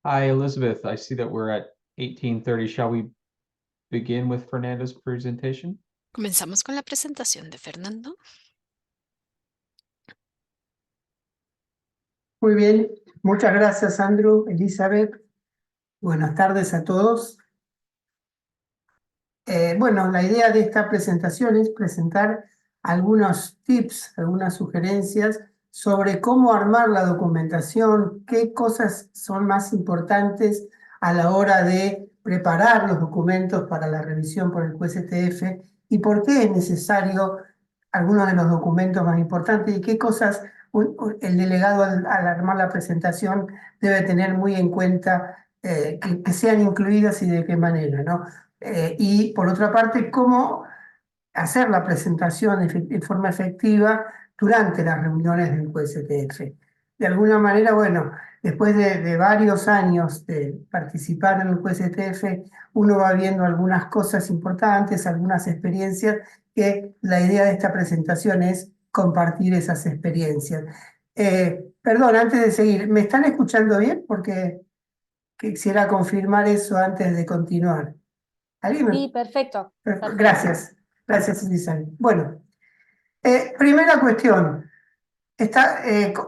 Hi, Elizabeth. I see that we're at 18:30. Shall we begin with Fernando's presentation? Comenzamos con la presentación de Fernando. Muy bien, muchas gracias, Andrew, Elizabeth. Buenas tardes a todos. Bueno, la idea de esta presentación es presentar algunos tips, algunas sugerencias sobre cómo armar la documentación, qué cosas son más importantes a la hora de preparar los documentos para la revisión por el QSTF y por qué es necesario algunos de los documentos más importantes y qué cosas el delegado al armar la presentación debe tener muy en cuenta que sean incluidas y de qué manera, ¿no? Y por otra parte, cómo hacer la presentación de forma efectiva durante las reuniones del QSTF. De alguna manera, bueno, después de varios años de participar en el QSTF, uno va viendo algunas cosas importantes, algunas experiencias, que la idea de esta presentación es compartir esas experiencias. Perdón, antes de seguir, ¿me están escuchando bien? Porque quisiera confirmar eso antes de continuar. ¿Alguien me- Sí, perfecto. Perfecto. Gracias, gracias, Elizabeth. Bueno, primera cuestión.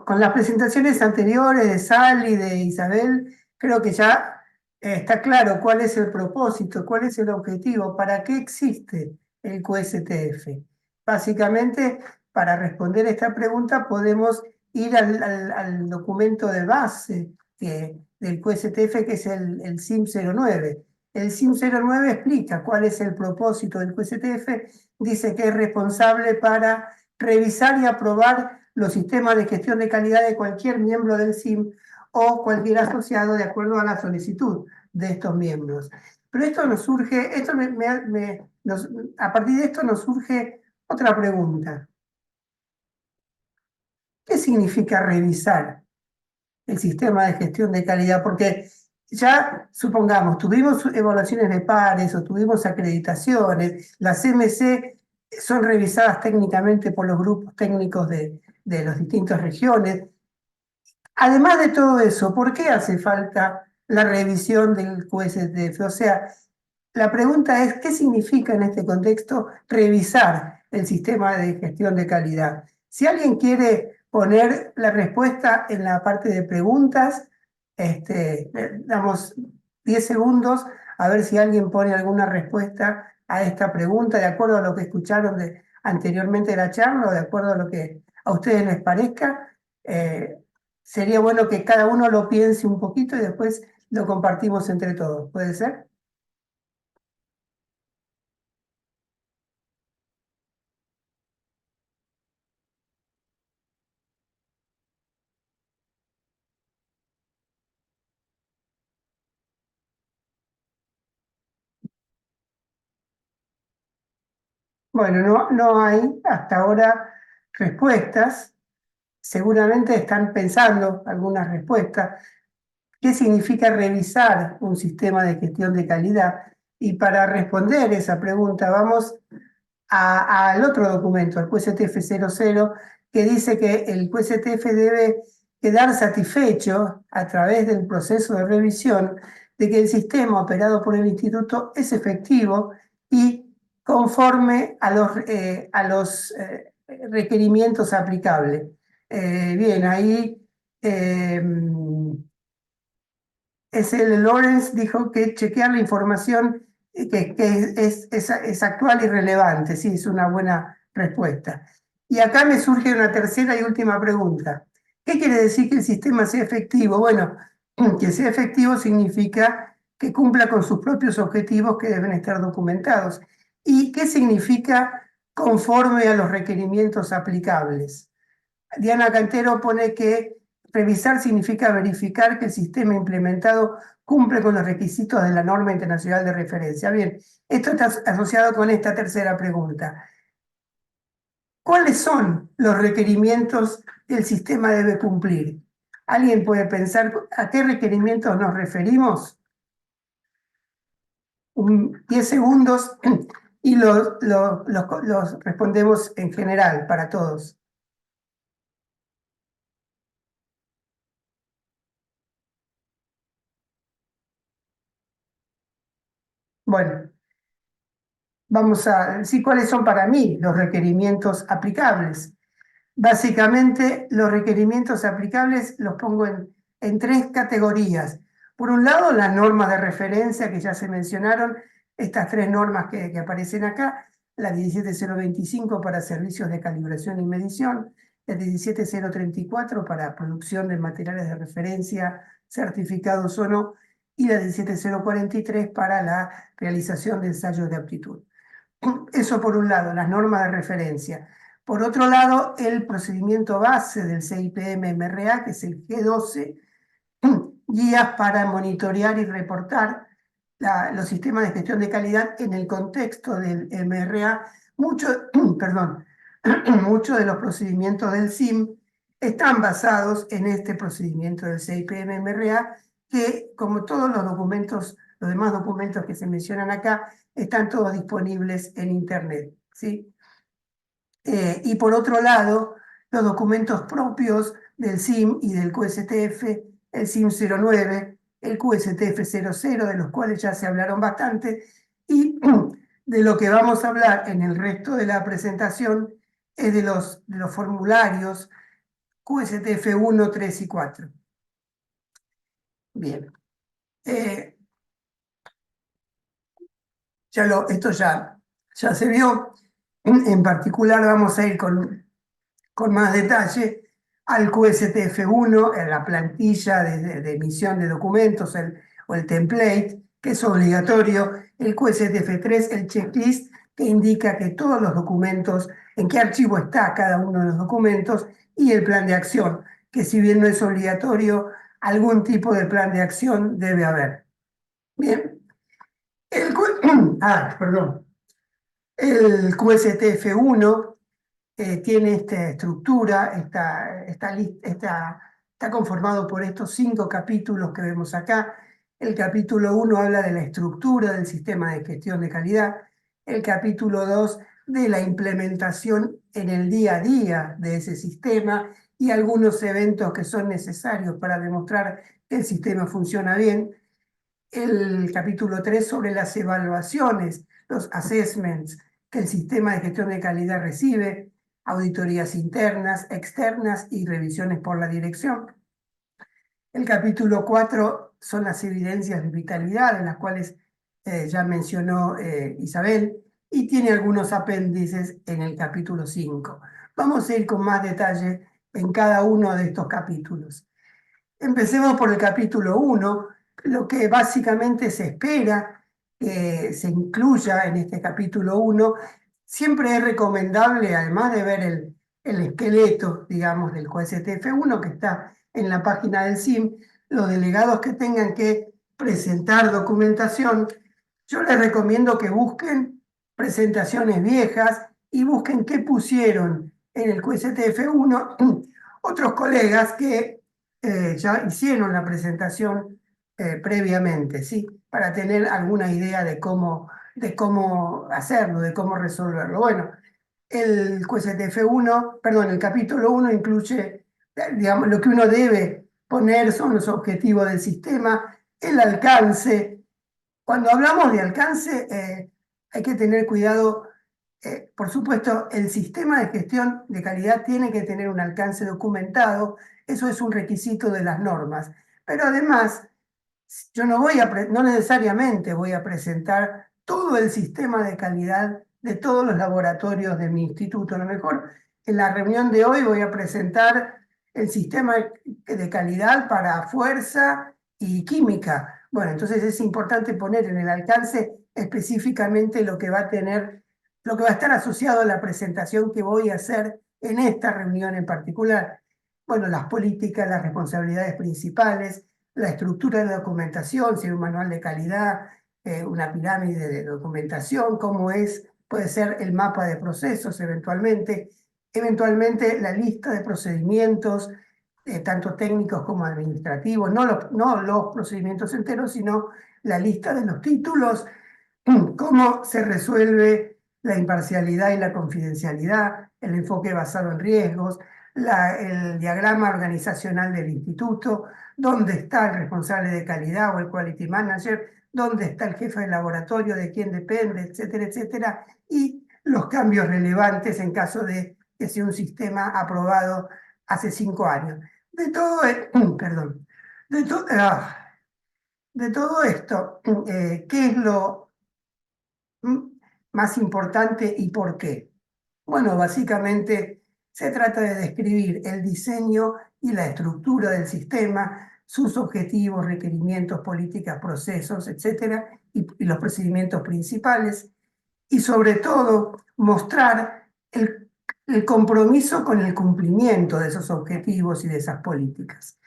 Con las presentaciones anteriores de Sally y de Isabel, creo que ya está claro cuál es el propósito, cuál es el objetivo, para qué existe el QSTF. Básicamente, para responder esta pregunta podemos ir al documento de base del QSTF, que es el CIM 09. El CIM 09 explica cuál es el propósito del QSTF, dice que es responsable para revisar y aprobar los sistemas de gestión de calidad de cualquier miembro del CIM o cualquier asociado de acuerdo a la solicitud de estos miembros. Pero esto nos surge, a partir de esto nos surge otra pregunta. ¿Qué significa revisar el sistema de gestión de calidad? Porque ya, supongamos, tuvimos evaluaciones de pares o tuvimos acreditaciones, las CMC son revisadas técnicamente por los grupos técnicos de las distintas regiones. Además de todo eso, ¿por qué hace falta la revisión del QSTF? O sea, la pregunta es, ¿qué significa en este contexto revisar el sistema de gestión de calidad? Si alguien quiere poner la respuesta en la parte de preguntas, damos 10 segundos a ver si alguien pone alguna respuesta a esta pregunta de acuerdo a lo que escucharon anteriormente de la charla o de acuerdo a lo que a ustedes les parezca. Sería bueno que cada uno lo piense un poquito y después lo compartimos entre todos. ¿Puede ser? Bueno, no hay hasta ahora respuestas. Seguramente están pensando algunas respuestas. ¿Qué significa revisar un sistema de gestión de calidad? Y para responder esa pregunta vamos al otro documento, al QSTF 00, que dice que el QSTF debe quedar satisfecho a través del proceso de revisión de que el sistema operado por el instituto es efectivo y conforme a los requerimientos aplicables. Bien, ahí S.L. Lawrence dijo que chequear la información que es actual y relevante. Sí, es una buena respuesta. Y acá me surge una tercera y última pregunta. ¿Qué quiere decir que el sistema sea efectivo? Bueno, que sea efectivo significa que cumpla con sus propios objetivos que deben estar documentados. ¿Y qué significa conforme a los requerimientos aplicables? Diana Cantero pone que revisar significa verificar que el sistema implementado cumple con los requisitos de la norma internacional de referencia. Bien, esto está asociado con esta tercera pregunta. ¿Cuáles son los requerimientos que el sistema debe cumplir? ¿Alguien puede pensar a qué requerimientos nos referimos? 10 segundos y los respondemos en general para todos. Bueno, vamos a decir cuáles son para mí los requerimientos aplicables. Básicamente, los requerimientos aplicables los pongo en tres categorías. Por un lado, las normas de referencia que ya se mencionaron, estas tres normas que aparecen acá, la 17025 para servicios de calibración y medición, la 17034 para producción de materiales de referencia, certificados o no, y la 17043 para la realización de ensayos de aptitud. Eso por un lado, las normas de referencia. Por otro lado, el procedimiento base del CIPM-MRA, que es el G12, guías para monitorear y reportar los sistemas de gestión de calidad en el contexto del MRA. Perdón, muchos de los procedimientos del SIM están basados en este procedimiento del CIPM-MRA, que como todos los documentos, los demás documentos que se mencionan acá, están todos disponibles en Internet, ¿sí? Y por otro lado, los documentos propios del SIM y del QSTF, el SIM 09, el QSTF 00, de los cuales ya se hablaron bastante, y de lo que vamos a hablar en el resto de la presentación es de los formularios QSTF 1, 3 y 4. Bien. Esto ya se vio. En particular vamos a ir con más detalle al QSTF1, en la plantilla de emisión de documentos o el template, que es obligatorio, el QSTF3, el checklist, que indica que todos los documentos, en qué archivo está cada uno de los documentos, y el plan de acción, que si bien no es obligatorio, algún tipo de plan de acción debe haber. Bien. Perdón. El QSTF1 tiene esta estructura, está conformado por estos 5 capítulos que vemos acá. El capítulo 1 habla de la estructura del sistema de gestión de calidad. El capítulo 2 de la implementación en el día a día de ese sistema y algunos eventos que son necesarios para demostrar que el sistema funciona bien. El capítulo 3 sobre las evaluaciones, los assessments que el sistema de gestión de calidad recibe, auditorías internas, externas y revisiones por la dirección. El capítulo 4 son las evidencias de vitalidad, en las cuales ya mencionó Isabel, y tiene algunos apéndices en el capítulo 5. Vamos a ir con más detalle en cada uno de estos capítulos. Empecemos por el capítulo 1, lo que básicamente se espera que se incluya en este capítulo 1. Siempre es recomendable, además de ver el esqueleto, digamos, del QSTF1 que está en la página del SIM, los delegados que tengan que presentar documentación, yo les recomiendo que busquen presentaciones viejas y busquen qué pusieron en el QSTF1 otros colegas que ya hicieron la presentación previamente, ¿sí? Para tener alguna idea de cómo hacerlo, de cómo resolverlo. Bueno, el QSTF1, perdón, el capítulo 1 incluye, digamos, lo que uno debe poner son los objetivos del sistema, el alcance. Cuando hablamos de alcance, hay que tener cuidado. Por supuesto, el sistema de gestión de calidad tiene que tener un alcance documentado, eso es un requisito de las normas. Pero además, yo no necesariamente voy a presentar todo el sistema de calidad de todos los laboratorios de mi instituto. A lo mejor en la reunión de hoy voy a presentar el sistema de calidad para fuerza y química. Bueno, entonces es importante poner en el alcance específicamente lo que va a estar asociado a la presentación que voy a hacer en esta reunión en particular. Bueno, las políticas, las responsabilidades principales, la estructura de la documentación, si hay un manual de calidad, una pirámide de documentación, puede ser el mapa de procesos eventualmente la lista de procedimientos, tanto técnicos como administrativos, no los procedimientos enteros, sino la lista de los títulos, cómo se resuelve la imparcialidad y la confidencialidad, el enfoque basado en riesgos, el diagrama organizacional del instituto, dónde está el responsable de calidad o el quality manager, dónde está el jefe de laboratorio, de quién depende, etcétera, etcétera, y los cambios relevantes en caso de que sea un sistema aprobado hace 5 años. De todo, perdón, de todo esto, ¿qué es lo más importante y por qué? Bueno, básicamente se trata de describir el diseño y la estructura del sistema, sus objetivos, requerimientos, políticas, procesos, etcétera, y los procedimientos principales, y sobre todo mostrar el compromiso con el cumplimiento de esos objetivos y de esas políticas.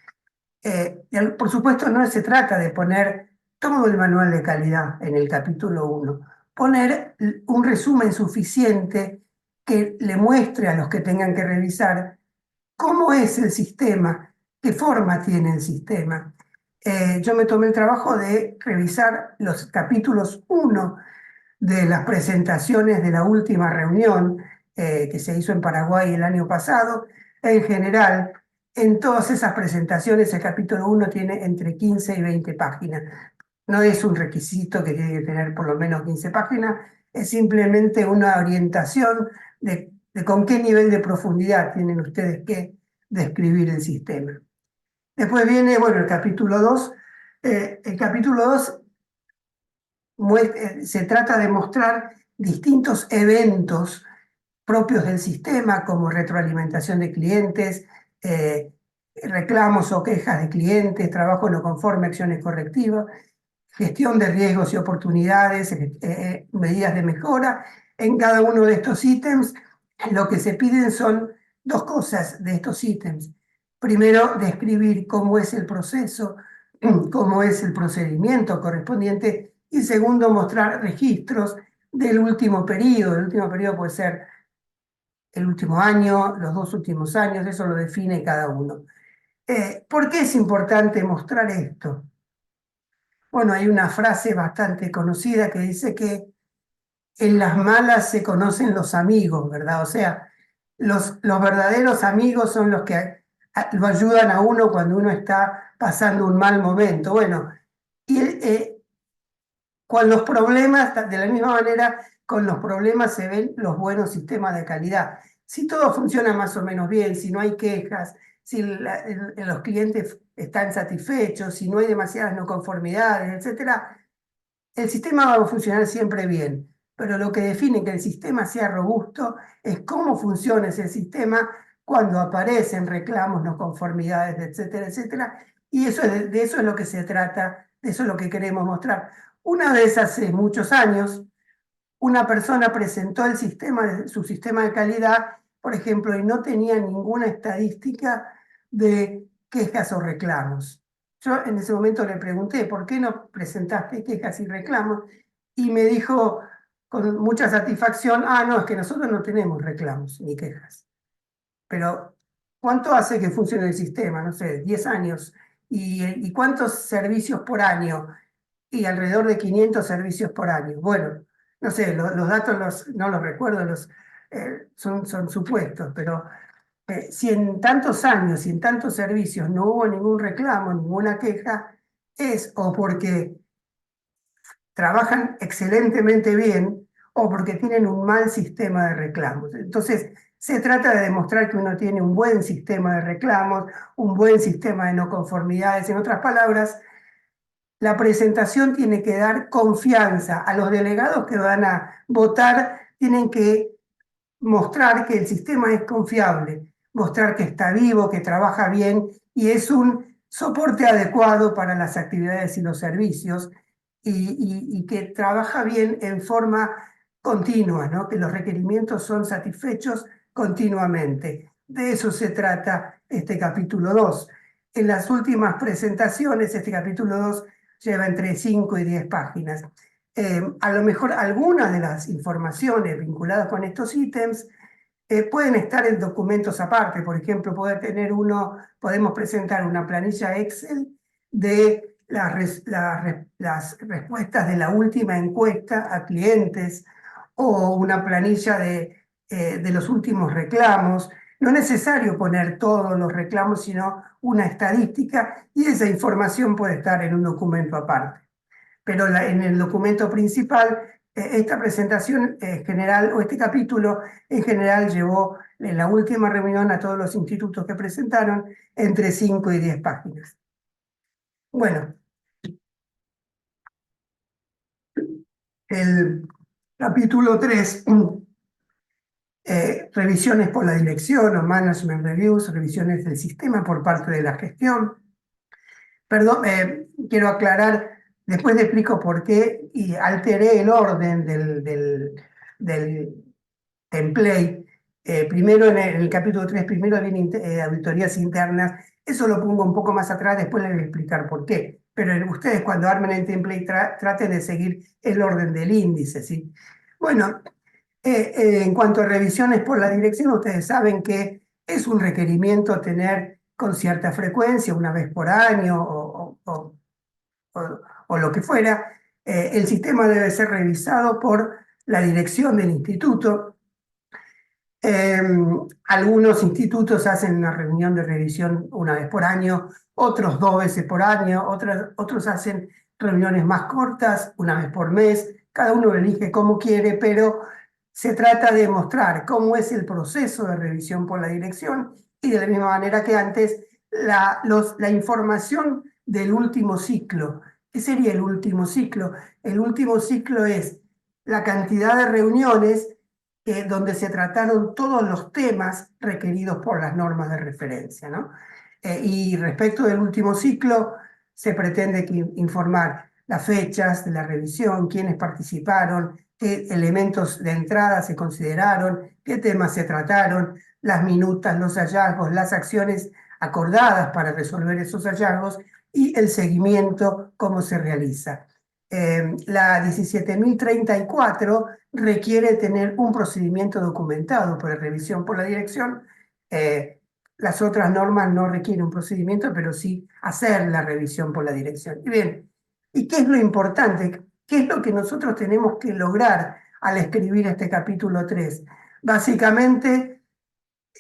Por supuesto, no se trata de poner todo el manual de calidad en el capítulo 1, poner un resumen suficiente que le muestre a los que tengan que revisar cómo es el sistema, qué forma tiene el sistema. Yo me tomé el trabajo de revisar los capítulos 1 de las presentaciones de la última reunión que se hizo en Paraguay el año pasado. En general, en todas esas presentaciones el capítulo 1 tiene entre 15 y 20 páginas. No es un requisito que tiene que tener por lo menos 15 páginas, es simplemente una orientación de con qué nivel de profundidad tienen ustedes que describir el sistema. Después viene, bueno, el capítulo 2. El capítulo 2 se trata de mostrar distintos eventos propios del sistema, como retroalimentación de clientes, reclamos o quejas de clientes, trabajo no conforme, acciones correctivas, gestión de riesgos y oportunidades, medidas de mejora. En cada uno de estos ítems, lo que se piden son 2 cosas de estos ítems. Primero, describir cómo es el proceso, cómo es el procedimiento correspondiente, y segundo, mostrar registros del último periodo. El último periodo puede ser el último año, los 2 últimos años, eso lo define cada uno. ¿Por qué es importante mostrar esto? Bueno, hay una frase bastante conocida que dice que en las malas se conocen los amigos, ¿verdad? O sea, los verdaderos amigos son los que lo ayudan a uno cuando uno está pasando un mal momento. Bueno, y con los problemas, de la misma manera, con los problemas se ven los buenos sistemas de calidad. Si todo funciona más o menos bien, si no hay quejas, si los clientes están satisfechos, si no hay demasiadas no conformidades, etcétera, el sistema va a funcionar siempre bien. Pero lo que define que el sistema sea robusto es cómo funciona ese sistema cuando aparecen reclamos, no conformidades, etcétera, etcétera. Y eso de eso es lo que se trata, de eso es lo que queremos mostrar. Una vez hace muchos años, una persona presentó su sistema de calidad, por ejemplo, y no tenía ninguna estadística de quejas o reclamos. Yo en ese momento le pregunté, ¿por qué no presentaste quejas y reclamos? Y me dijo con mucha satisfacción, no, es que nosotros no tenemos reclamos ni quejas. Pero, ¿cuánto hace que funcione el sistema? No sé, 10 años. ¿Y cuántos servicios por año? Y alrededor de 500 servicios por año. Bueno, no sé, los datos no los recuerdo, son supuestos, pero si en tantos años y en tantos servicios no hubo ningún reclamo, ninguna queja, es o porque trabajan excelentemente bien o porque tienen un mal sistema de reclamos. Entonces, se trata de demostrar que uno tiene un buen sistema de reclamos, un buen sistema de no conformidades. En otras palabras, la presentación tiene que dar confianza a los delegados que van a votar, tienen que mostrar que el sistema es confiable, mostrar que está vivo, que trabaja bien y es un soporte adecuado para las actividades y los servicios y que trabaja bien en forma continua, ¿no? Que los requerimientos son satisfechos continuamente. De eso se trata este capítulo 2. En las últimas presentaciones, este capítulo 2 lleva entre 5 y 10 páginas. A lo mejor algunas de las informaciones vinculadas con estos ítems pueden estar en documentos aparte. Por ejemplo, podemos presentar una planilla Excel de las respuestas de la última encuesta a clientes o una planilla de los últimos reclamos. no es necesario poner todos los reclamos, sino una estadística, y esa información puede estar en un documento aparte. Pero en el documento principal, esta presentación general, o este capítulo en general, llevó en la última reunión a todos los institutos que presentaron entre 5 y 10 páginas. Bueno, el capítulo 3, revisiones por la dirección o management reviews, revisiones del sistema por parte de la gestión. Perdón, quiero aclarar, después le explico por qué y alteré el orden del template. Primero en el capítulo 3, primero viene auditorías internas. Eso lo pongo un poco más atrás, después les voy a explicar por qué. Pero ustedes cuando armen el template traten de seguir el orden del índice, ¿sí? Bueno, en cuanto a revisiones por la dirección, ustedes saben que es un requerimiento tener con cierta frecuencia, una vez por año o lo que fuera. El sistema debe ser revisado por la dirección del instituto. Algunos institutos hacen una reunión de revisión una vez por año, otros 2 veces por año, otros hacen reuniones más cortas, una vez por mes. Cada uno elige como quiere, pero se trata de mostrar cómo es el proceso de revisión por la dirección y de la misma manera que antes, la información del último ciclo. ¿Qué sería el último ciclo? El último ciclo es la cantidad de reuniones donde se trataron todos los temas requeridos por las normas de referencia, ¿no? Y respecto del último ciclo, se pretende informar las fechas de la revisión, quiénes participaron, qué elementos de entrada se consideraron, qué temas se trataron, las minutas, los hallazgos, las acciones acordadas para resolver esos hallazgos y el seguimiento, cómo se realiza. La 17.034 requiere tener un procedimiento documentado por la revisión por la dirección. Las otras normas no requieren un procedimiento, pero sí hacer la revisión por la dirección. Y bien, ¿y qué es lo importante? ¿Qué es lo que nosotros tenemos que lograr al escribir este capítulo 3? Básicamente,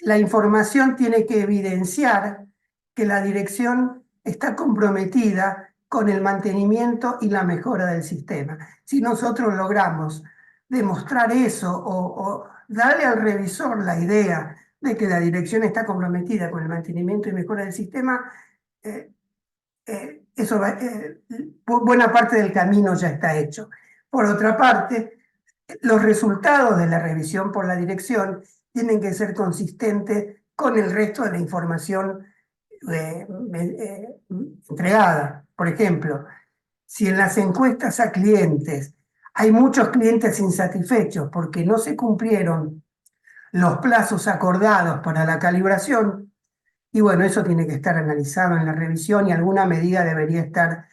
la información tiene que evidenciar que la dirección está comprometida con el mantenimiento y la mejora del sistema. Si nosotros logramos demostrar eso o darle al revisor la idea de que la dirección está comprometida con el mantenimiento y mejora del sistema, buena parte del camino ya está hecho. Por otra parte, los resultados de la revisión por la dirección tienen que ser consistentes con el resto de la información entregada. Por ejemplo, si en las encuestas a clientes hay muchos clientes insatisfechos porque no se cumplieron los plazos acordados para la calibración, y bueno, eso tiene que estar analizado en la revisión y alguna medida debería estar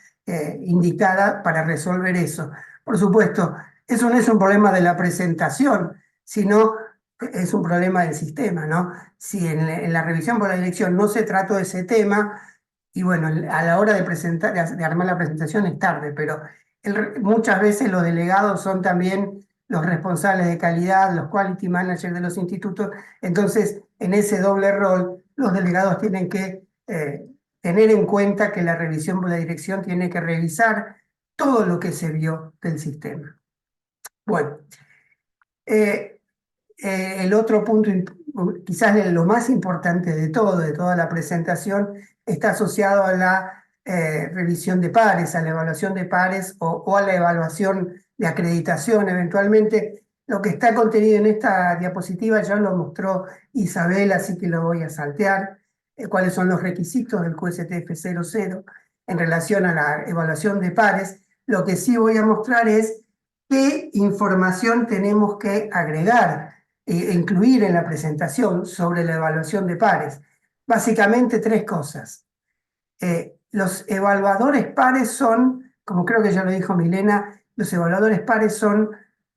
indicada para resolver eso. Por supuesto, eso no es un problema de la presentación, sino es un problema del sistema, ¿no? Si en la revisión por la dirección no se trató ese tema, y bueno, a la hora de presentar, de armar la presentación es tarde, pero muchas veces los delegados son también los responsables de calidad, los quality managers de los institutos. Entonces, en ese doble rol, los delegados tienen que tener en cuenta que la revisión por la dirección tiene que revisar todo lo que se vio del sistema. Bueno, el otro punto, quizás lo más importante de todo, de toda la presentación, está asociado a la revisión de pares, a la evaluación de pares o a la evaluación de acreditación eventualmente. Lo que está contenido en esta diapositiva ya lo mostró Isabel, así que lo voy a saltear. Cuáles son los requisitos del QSTF 00 en relación a la evaluación de pares. Lo que sí voy a mostrar es qué información tenemos que agregar e incluir en la presentación sobre la evaluación de pares. Básicamente 3 cosas. Los evaluadores pares son, como creo que ya lo dijo Milena, los evaluadores pares son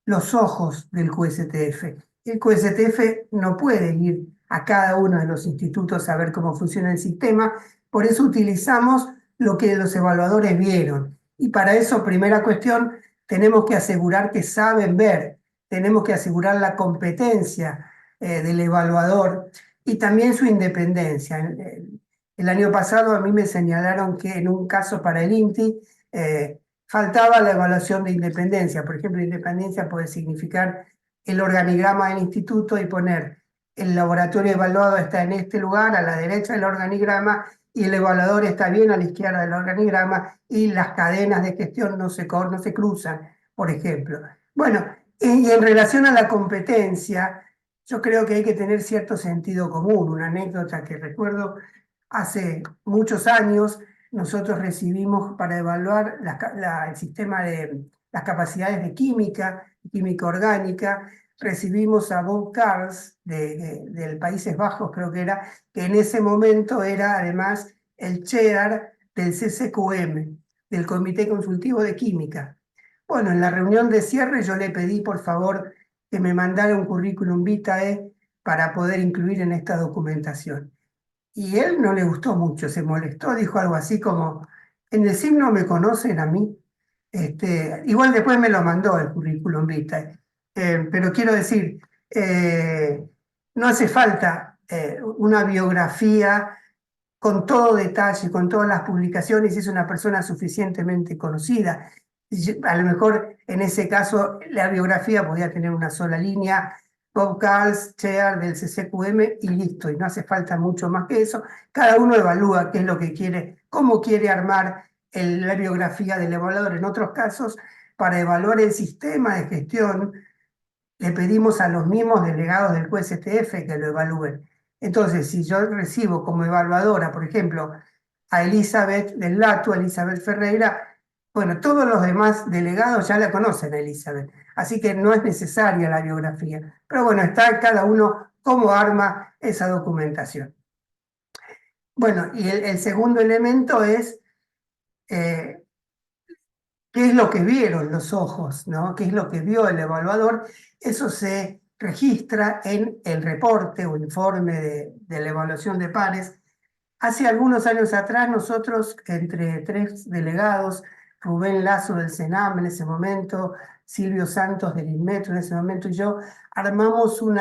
los ojos del QSTF. El QSTF no puede ir a cada uno de los institutos a ver cómo funciona el sistema, por eso utilizamos lo que los evaluadores vieron. Y para eso, primera cuestión, tenemos que asegurar que saben ver, tenemos que asegurar la competencia del evaluador y también su independencia. El año pasado a mí me señalaron que en un caso para el INTI faltaba la evaluación de independencia. Por ejemplo, independencia puede significar el organigrama del instituto y poner el laboratorio evaluado está en este lugar, a la derecha del organigrama, y el evaluador está bien a la izquierda del organigrama, y las cadenas de gestión no se cruzan, por ejemplo. Bueno, y en relación a la competencia, yo creo que hay que tener cierto sentido común. Una anécdota que recuerdo, hace muchos años, nosotros recibimos para evaluar el sistema de las capacidades de química orgánica, recibimos a Bob Karls del Países Bajos, creo que era, que en ese momento era además el chair del CCQM, del Comité Consultivo de Química. Bueno, en la reunión de cierre yo le pedí por favor que me mandara un currículum vitae para poder incluir en esta documentación. Y él no le gustó mucho, se molestó, dijo algo así como, en el CIM no me conocen a mí. Igual después me lo mandó el currículum vitae. Pero quiero decir, no hace falta una biografía con todo detalle, con todas las publicaciones, si es una persona suficientemente conocida. A lo mejor en ese caso la biografía podía tener una sola línea, Bob Karls, chair del CCQM, y listo, y no hace falta mucho más que eso. Cada uno evalúa qué es lo que quiere, cómo quiere armar la biografía del evaluador. En otros casos, para evaluar el sistema de gestión, le pedimos a los mismos delegados del QSTF que lo evalúen. Entonces, si yo recibo como evaluadora, por ejemplo, a Elizabeth del Latu, a Elizabeth Ferreira, bueno, todos los demás delegados ya la conocen a Elizabeth, así que no es necesaria la biografía. Pero bueno, está cada uno cómo arma esa documentación. Bueno, y el segundo elemento es qué es lo que vieron los ojos, ¿no? ¿Qué es lo que vio el evaluador? Eso se registra en el reporte o informe de la evaluación de pares. Hace algunos años atrás nosotros, entre 3 delegados, Rubén Lazo del CENAM en ese momento, Silvio Santos del INMETRO en ese momento, y yo armamos un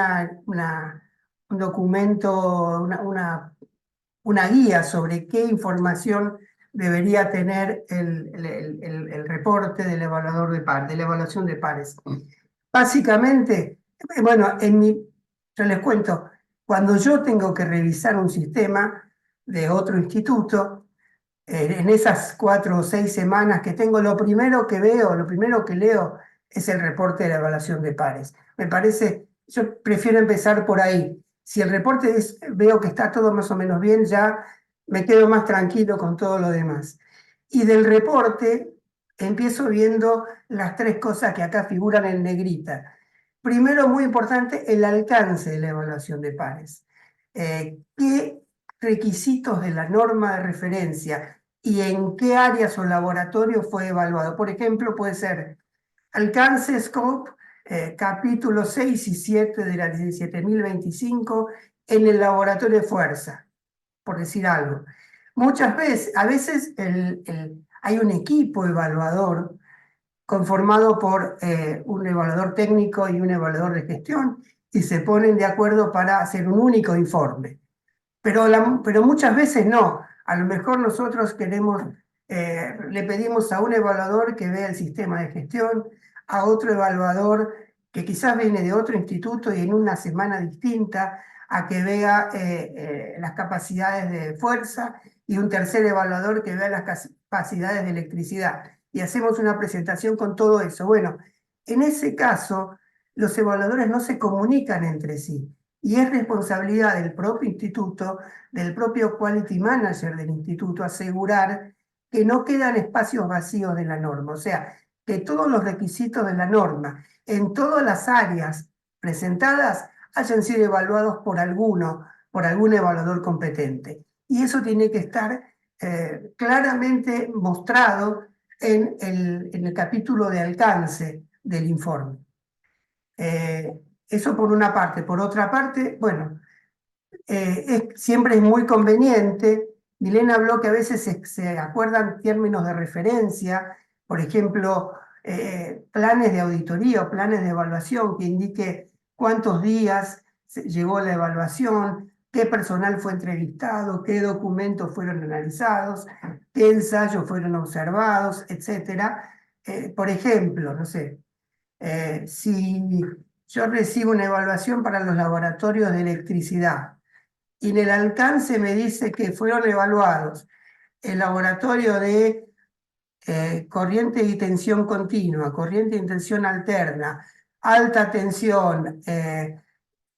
documento, una guía sobre qué información debería tener el reporte del evaluador de pares, de la evaluación de pares. Básicamente, bueno, yo les cuento, cuando yo tengo que revisar un sistema de otro instituto, en esas 4 o 6 semanas que tengo, lo primero que veo, lo primero que leo es el reporte de la evaluación de pares. Me parece, yo prefiero empezar por ahí. Si el reporte veo que está todo más o menos bien, ya me quedo más tranquilo con todo lo demás. Y del reporte empiezo viendo las 3 cosas que acá figuran en negrita. Primero, muy importante, el alcance de la evaluación de pares. ¿Qué requisitos de la norma de referencia y en qué áreas o laboratorios fue evaluado? Por ejemplo, puede ser alcance, scope, capítulo 6 y 7 de la 17.025 en el laboratorio de fuerza, por decir algo. Muchas veces, a veces hay un equipo evaluador conformado por un evaluador técnico y un evaluador de gestión, y se ponen de acuerdo para hacer un único informe. Pero muchas veces no. A lo mejor nosotros le pedimos a un evaluador que vea el sistema de gestión, a otro evaluador que quizás viene de otro instituto y en una semana distinta, a que vea las capacidades de fuerza, y un tercer evaluador que vea las capacidades de electricidad. Y hacemos una presentación con todo eso. Bueno, en ese caso, los evaluadores no se comunican entre sí. Y es responsabilidad del propio instituto, del propio quality manager del instituto, asegurar que no quedan espacios vacíos de la norma. O sea, que todos los requisitos de la norma en todas las áreas presentadas hayan sido evaluados por algún evaluador competente. Y eso tiene que estar claramente mostrado en el capítulo de alcance del informe. Eso por una parte. Por otra parte, bueno, siempre es muy conveniente. Milena habló que a veces se acuerdan términos de referencia, por ejemplo, planes de auditoría o planes de evaluación que indique cuántos días llegó la evaluación, qué personal fue entrevistado, qué documentos fueron analizados, qué ensayos fueron observados, etcétera. Por ejemplo, no sé, si yo recibo una evaluación para los laboratorios de electricidad y en el alcance me dice que fueron evaluados el laboratorio de corriente y tensión continua, corriente y tensión alterna, alta tensión,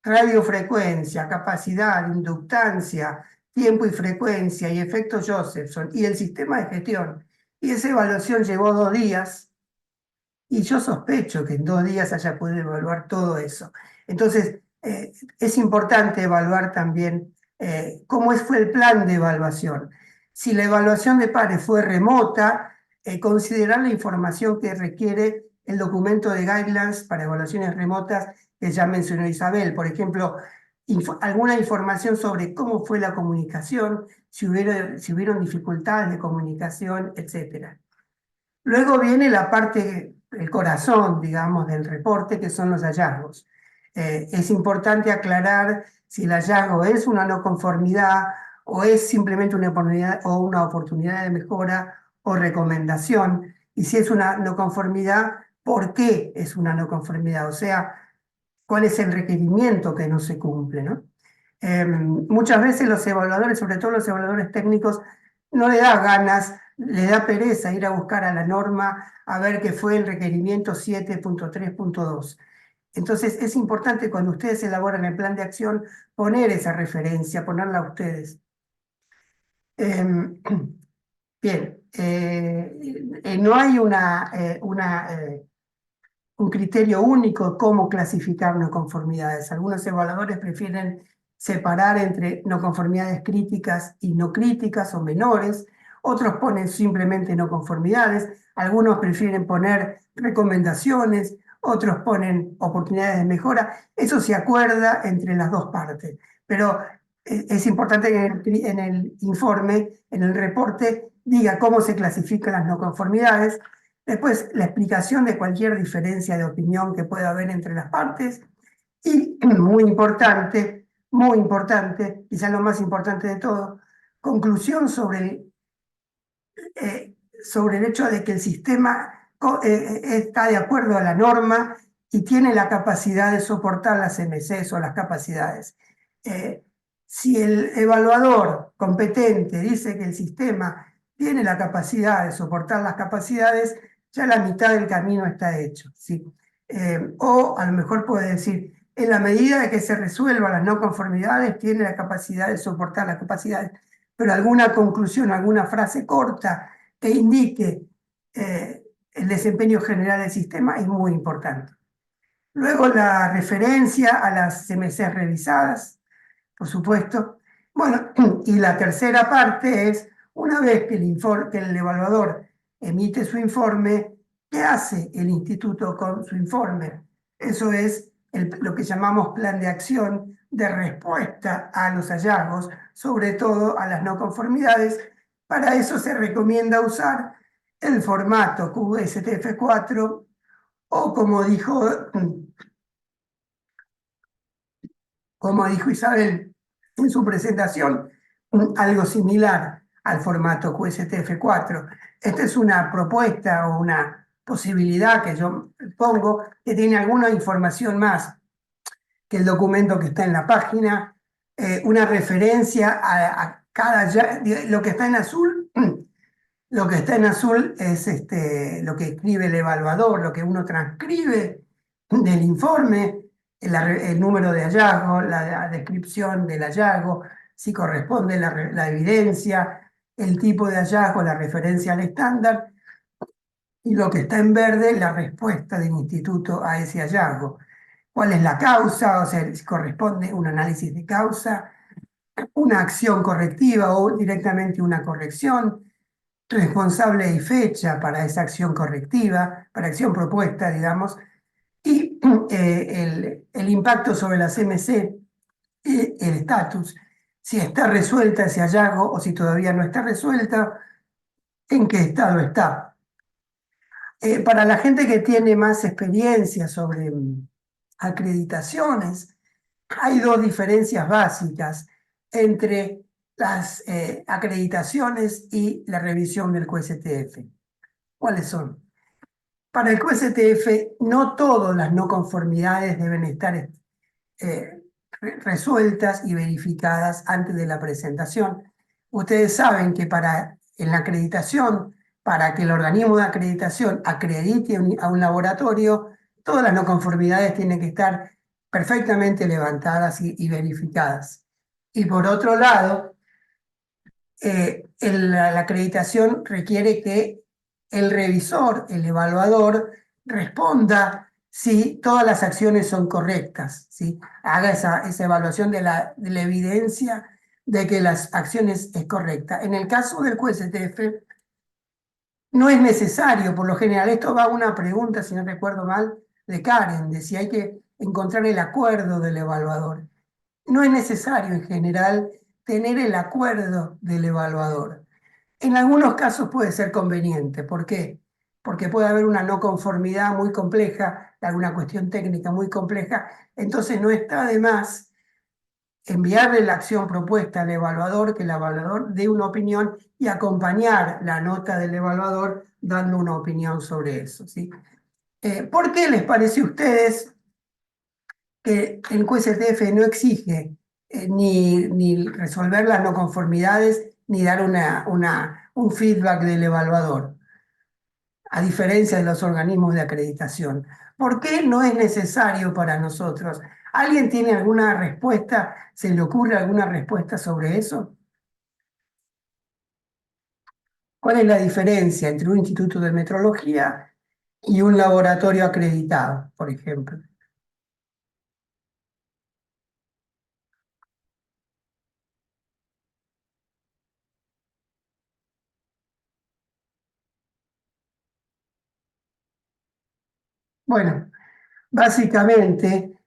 radiofrecuencia, capacidad, inductancia, tiempo y frecuencia y efecto Josephson y el sistema de gestión. Y esa evaluación llevó 2 días y yo sospecho que en 2 días haya podido evaluar todo eso. Entonces, es importante evaluar también cómo fue el plan de evaluación. Si la evaluación de pares fue remota, considerar la información que requiere el documento de guidelines para evaluaciones remotas que ya mencionó Isabel. Por ejemplo, alguna información sobre cómo fue la comunicación, si hubieron dificultades de comunicación, etc. Luego viene la parte, el corazón, digamos, del reporte, que son los hallazgos. Es importante aclarar si el hallazgo es una no conformidad o es simplemente una oportunidad de mejora o recomendación. Y si es una no conformidad, ¿por qué es una no conformidad? O sea, ¿cuál es el requerimiento que no se cumple, ¿no? Muchas veces los evaluadores, sobre todo los evaluadores técnicos, no le da ganas, le da pereza ir a buscar a la norma a ver qué fue el requerimiento 7.3.2. Entonces es importante cuando ustedes elaboran el plan de acción poner esa referencia, ponerla a ustedes. Bien, no hay un criterio único de cómo clasificar no conformidades. Algunos evaluadores prefieren separar entre no conformidades críticas y no críticas o menores, otros ponen simplemente no conformidades, algunos prefieren poner recomendaciones, otros ponen oportunidades de mejora. Eso se acuerda entre las dos partes, pero es importante que en el informe, en el reporte, diga cómo se clasifican las no conformidades. Después, la explicación de cualquier diferencia de opinión que pueda haber entre las partes. Y muy importante, quizás lo más importante de todo, conclusión sobre el hecho de que el sistema está de acuerdo a la norma y tiene la capacidad de soportar las MCs o las capacidades. Si el evaluador competente dice que el sistema tiene la capacidad de soportar las capacidades, ya la mitad del camino está hecho, ¿sí? O a lo mejor puede decir, en la medida de que se resuelvan las no conformidades, tiene la capacidad de soportar las capacidades, pero alguna conclusión, alguna frase corta que indique el desempeño general del sistema es muy importante. Luego la referencia a las CMCs revisadas, por supuesto. Bueno, y la tercera parte es, una vez que el evaluador emite su informe, ¿qué hace el instituto con su informe? Eso es lo que llamamos plan de acción de respuesta a los hallazgos, sobre todo a las no conformidades. Para eso se recomienda usar el formato QSTF4 o como dijo Isabel en su presentación, algo similar al formato QSTF4. Esta es una propuesta o una posibilidad que yo pongo que tiene alguna información más que el documento que está en la página, una referencia a lo que está en azul. Lo que está en azul es lo que escribe el evaluador, lo que uno transcribe del informe, el número de hallazgo, la descripción del hallazgo, si corresponde la evidencia, el tipo de hallazgo, la referencia al estándar, y lo que está en verde, la respuesta del instituto a ese hallazgo. ¿Cuál es la causa? O sea, si corresponde un análisis de causa, una acción correctiva o directamente una corrección, responsable y fecha para esa acción correctiva, para acción propuesta, digamos, y el impacto sobre la CMC, el estatus, si está resuelta ese hallazgo o si todavía no está resuelta, en qué estado está. Para la gente que tiene más experiencia sobre acreditaciones, hay 2 diferencias básicas entre las acreditaciones y la revisión del QSTF. ¿Cuáles son? Para el QSTF, no todas las no conformidades deben estar resueltas y verificadas antes de la presentación. Ustedes saben que en la acreditación, para que el organismo de acreditación acredite a un laboratorio, todas las no conformidades tienen que estar perfectamente levantadas y verificadas. Y por otro lado, la acreditación requiere que el revisor, el evaluador, responda si todas las acciones son correctas, ¿sí? Haga esa evaluación de la evidencia de que las acciones es correcta. En el caso del QSTF, no es necesario, por lo general. Esto va a una pregunta, si no recuerdo mal, de Karen, de si hay que encontrar el acuerdo del evaluador. No es necesario en general tener el acuerdo del evaluador. En algunos casos puede ser conveniente. ¿Por qué? Porque puede haber una no conformidad muy compleja, alguna cuestión técnica muy compleja, entonces no está de más enviarle la acción propuesta al evaluador, que el evaluador dé una opinión y acompañar la nota del evaluador dando una opinión sobre eso, ¿sí? ¿Por qué les parece a ustedes que el QSTF no exige ni resolver las no conformidades ni dar un feedback del evaluador, a diferencia de los organismos de acreditación? ¿Por qué no es necesario para nosotros? ¿Alguien tiene alguna respuesta? ¿Se le ocurre alguna respuesta sobre eso? ¿Cuál es la diferencia entre un instituto de metrología y un laboratorio acreditado, por ejemplo? Bueno, básicamente,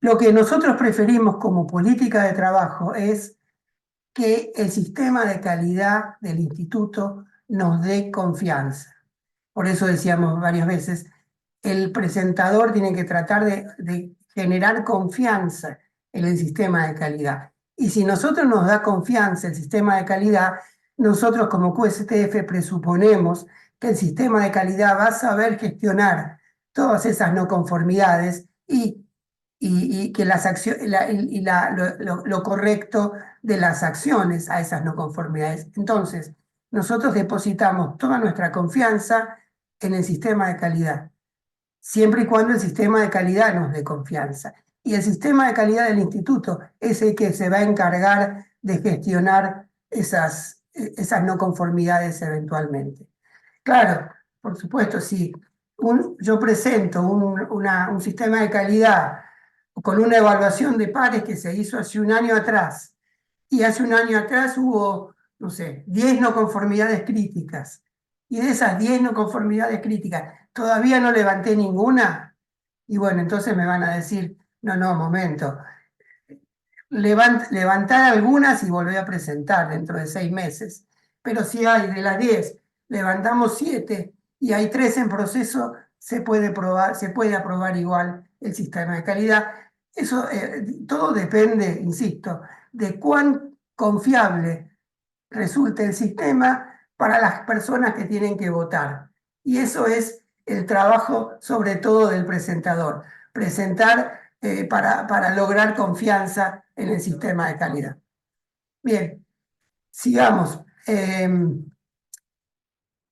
lo que nosotros preferimos como política de trabajo es que el sistema de calidad del instituto nos dé confianza. Por eso decíamos varias veces, el presentador tiene que tratar de generar confianza en el sistema de calidad. Y si nosotros nos da confianza el sistema de calidad, nosotros como QSTF presuponemos que el sistema de calidad va a saber gestionar todas esas no conformidades y que las acciones lo correcto de las acciones a esas no conformidades. Entonces, nosotros depositamos toda nuestra confianza en el sistema de calidad, siempre y cuando el sistema de calidad nos dé confianza. Y el sistema de calidad del instituto es el que se va a encargar de gestionar esas no conformidades eventualmente. Claro, por supuesto, si yo presento un sistema de calidad con una evaluación de pares que se hizo hace un año atrás, y hace un año atrás hubo, no sé, 10 no conformidades críticas, y de esas 10 no conformidades críticas, todavía no levanté ninguna, y bueno, entonces me van a decir, no, momento, levantar algunas y volver a presentar dentro de 6 meses. Pero si hay de las 10, levantamos 7 y hay 3 en proceso, se puede aprobar igual el sistema de calidad. Eso todo depende, insisto, de cuán confiable resulte el sistema para las personas que tienen que votar. Y eso es el trabajo sobre todo del presentador, presentar para lograr confianza en el sistema de calidad. Bien, sigamos.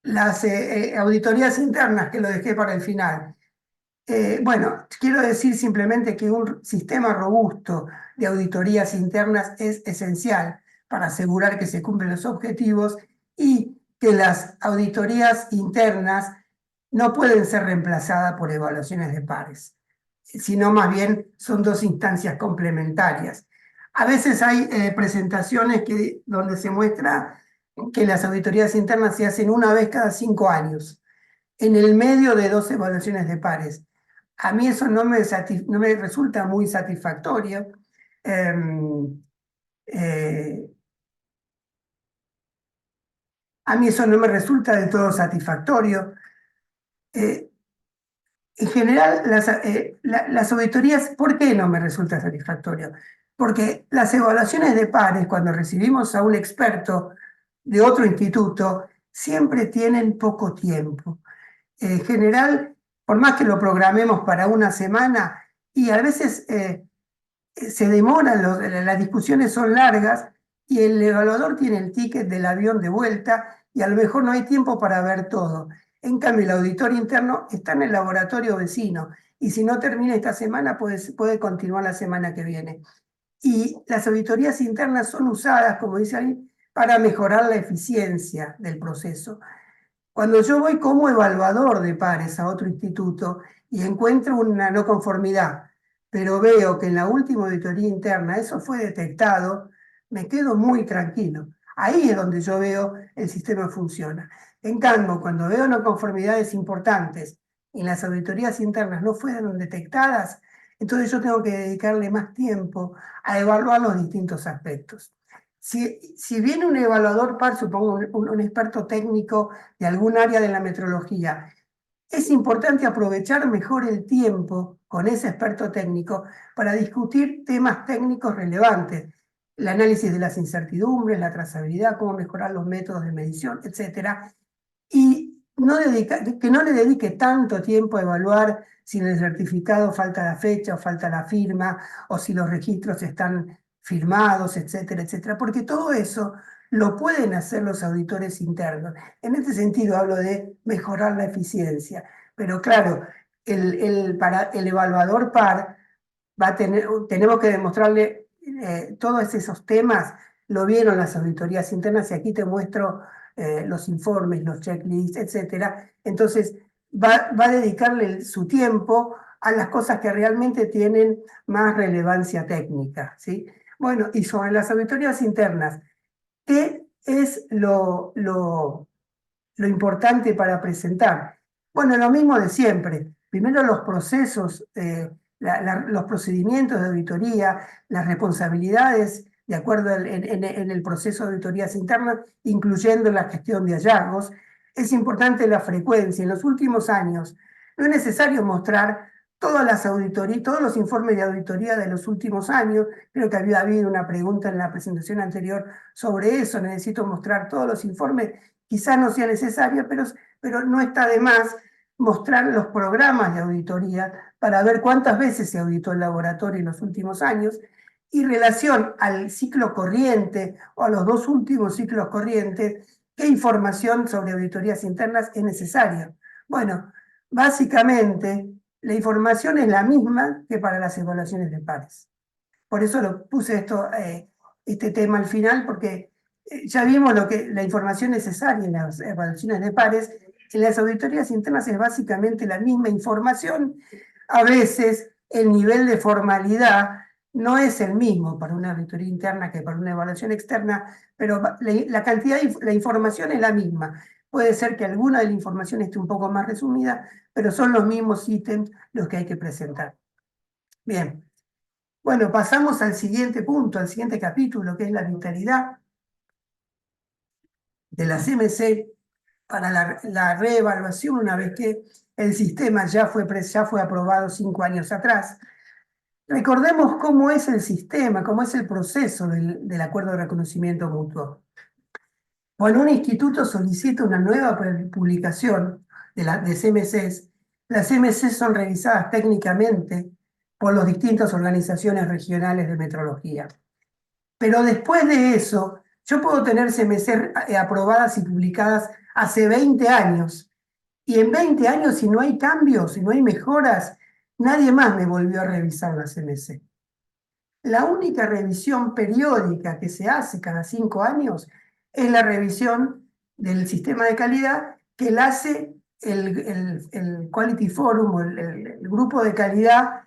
Las auditorías internas, que lo dejé para el final. Bueno, quiero decir simplemente que un sistema robusto de auditorías internas es esencial para asegurar que se cumplen los objetivos y que las auditorías internas no pueden ser reemplazadas por evaluaciones de pares, sino más bien son dos instancias complementarias. A veces hay presentaciones donde se muestra que las auditorías internas se hacen una vez cada 5 años, en el medio de 2 evaluaciones de pares. A mí eso no me resulta muy satisfactorio. A mí eso no me resulta del todo satisfactorio. En general, las auditorías, ¿por qué no me resulta satisfactorio? Porque las evaluaciones de pares, cuando recibimos a un experto de otro instituto, siempre tienen poco tiempo. En general, por más que lo programemos para una semana, y a veces se demoran, las discusiones son largas, y el evaluador tiene el ticket del avión de vuelta, y a lo mejor no hay tiempo para ver todo. En cambio, el auditor interno está en el laboratorio vecino, y si no termina esta semana, puede continuar la semana que viene. Y las auditorías internas son usadas, como dice ahí, para mejorar la eficiencia del proceso. Cuando yo voy como evaluador de pares a otro instituto y encuentro una no conformidad, pero veo que en la última auditoría interna eso fue detectado, me quedo muy tranquilo. Ahí es donde yo veo el sistema funciona. En cambio, cuando veo no conformidades importantes y las auditorías internas no fueron detectadas, entonces yo tengo que dedicarle más tiempo a evaluar los distintos aspectos. Si viene un evaluador par, supongo un experto técnico de algún área de la metrología, es importante aprovechar mejor el tiempo con ese experto técnico para discutir temas técnicos relevantes, el análisis de las incertidumbres, la trazabilidad, cómo mejorar los métodos de medición, etc. Y que no le dedique tanto tiempo a evaluar si en el certificado falta la fecha o falta la firma, o si los registros están firmados, etcétera, etcétera, porque todo eso lo pueden hacer los auditores internos. En este sentido hablo de mejorar la eficiencia, pero claro, para el evaluador par tenemos que demostrarle todos esos temas, lo vieron las auditorías internas y aquí te muestro los informes, los checklists, etcétera. Entonces va a dedicarle su tiempo a las cosas que realmente tienen más relevancia técnica, ¿sí? Bueno, y sobre las auditorías internas, ¿qué es lo importante para presentar? Bueno, lo mismo de siempre. Primero los procesos, los procedimientos de auditoría, las responsabilidades de acuerdo en el proceso de auditorías internas, incluyendo la gestión de hallazgos. Es importante la frecuencia. En los últimos años no es necesario mostrar todas las auditorías, todos los informes de auditoría de los últimos años. Creo que había habido una pregunta en la presentación anterior sobre eso. Necesito mostrar todos los informes. Quizás no sea necesario, pero no está de más mostrar los programas de auditoría para ver cuántas veces se auditó el laboratorio en los últimos años y relación al ciclo corriente o a los dos últimos ciclos corrientes, qué información sobre auditorías internas es necesaria. Bueno, básicamente la información es la misma que para las evaluaciones de pares. Por eso lo puse este tema al final, porque ya vimos la información necesaria en las evaluaciones de pares. En las auditorías internas es básicamente la misma información. A veces el nivel de formalidad no es el mismo para una auditoría interna que para una evaluación externa, pero la cantidad la información es la misma. Puede ser que alguna de la información esté un poco más resumida, pero son los mismos ítems los que hay que presentar. Bien. Bueno, pasamos al siguiente punto, al siguiente capítulo, que es la vitalidad de la CMC para la reevaluación una vez que el sistema ya fue aprobado 5 años atrás. Recordemos cómo es el sistema, cómo es el proceso del acuerdo de reconocimiento mutuo. Cuando un instituto solicita una nueva publicación de CMCs, las CMCs son revisadas técnicamente por las distintas organizaciones regionales de metrología. Pero después de eso, yo puedo tener CMC aprobadas y publicadas hace 20 años. Y en 20 años, si no hay cambios, si no hay mejoras, nadie más me volvió a revisar la CMC. La única revisión periódica que se hace cada 5 años es la revisión del sistema de calidad que la hace el Quality Forum, o el grupo de calidad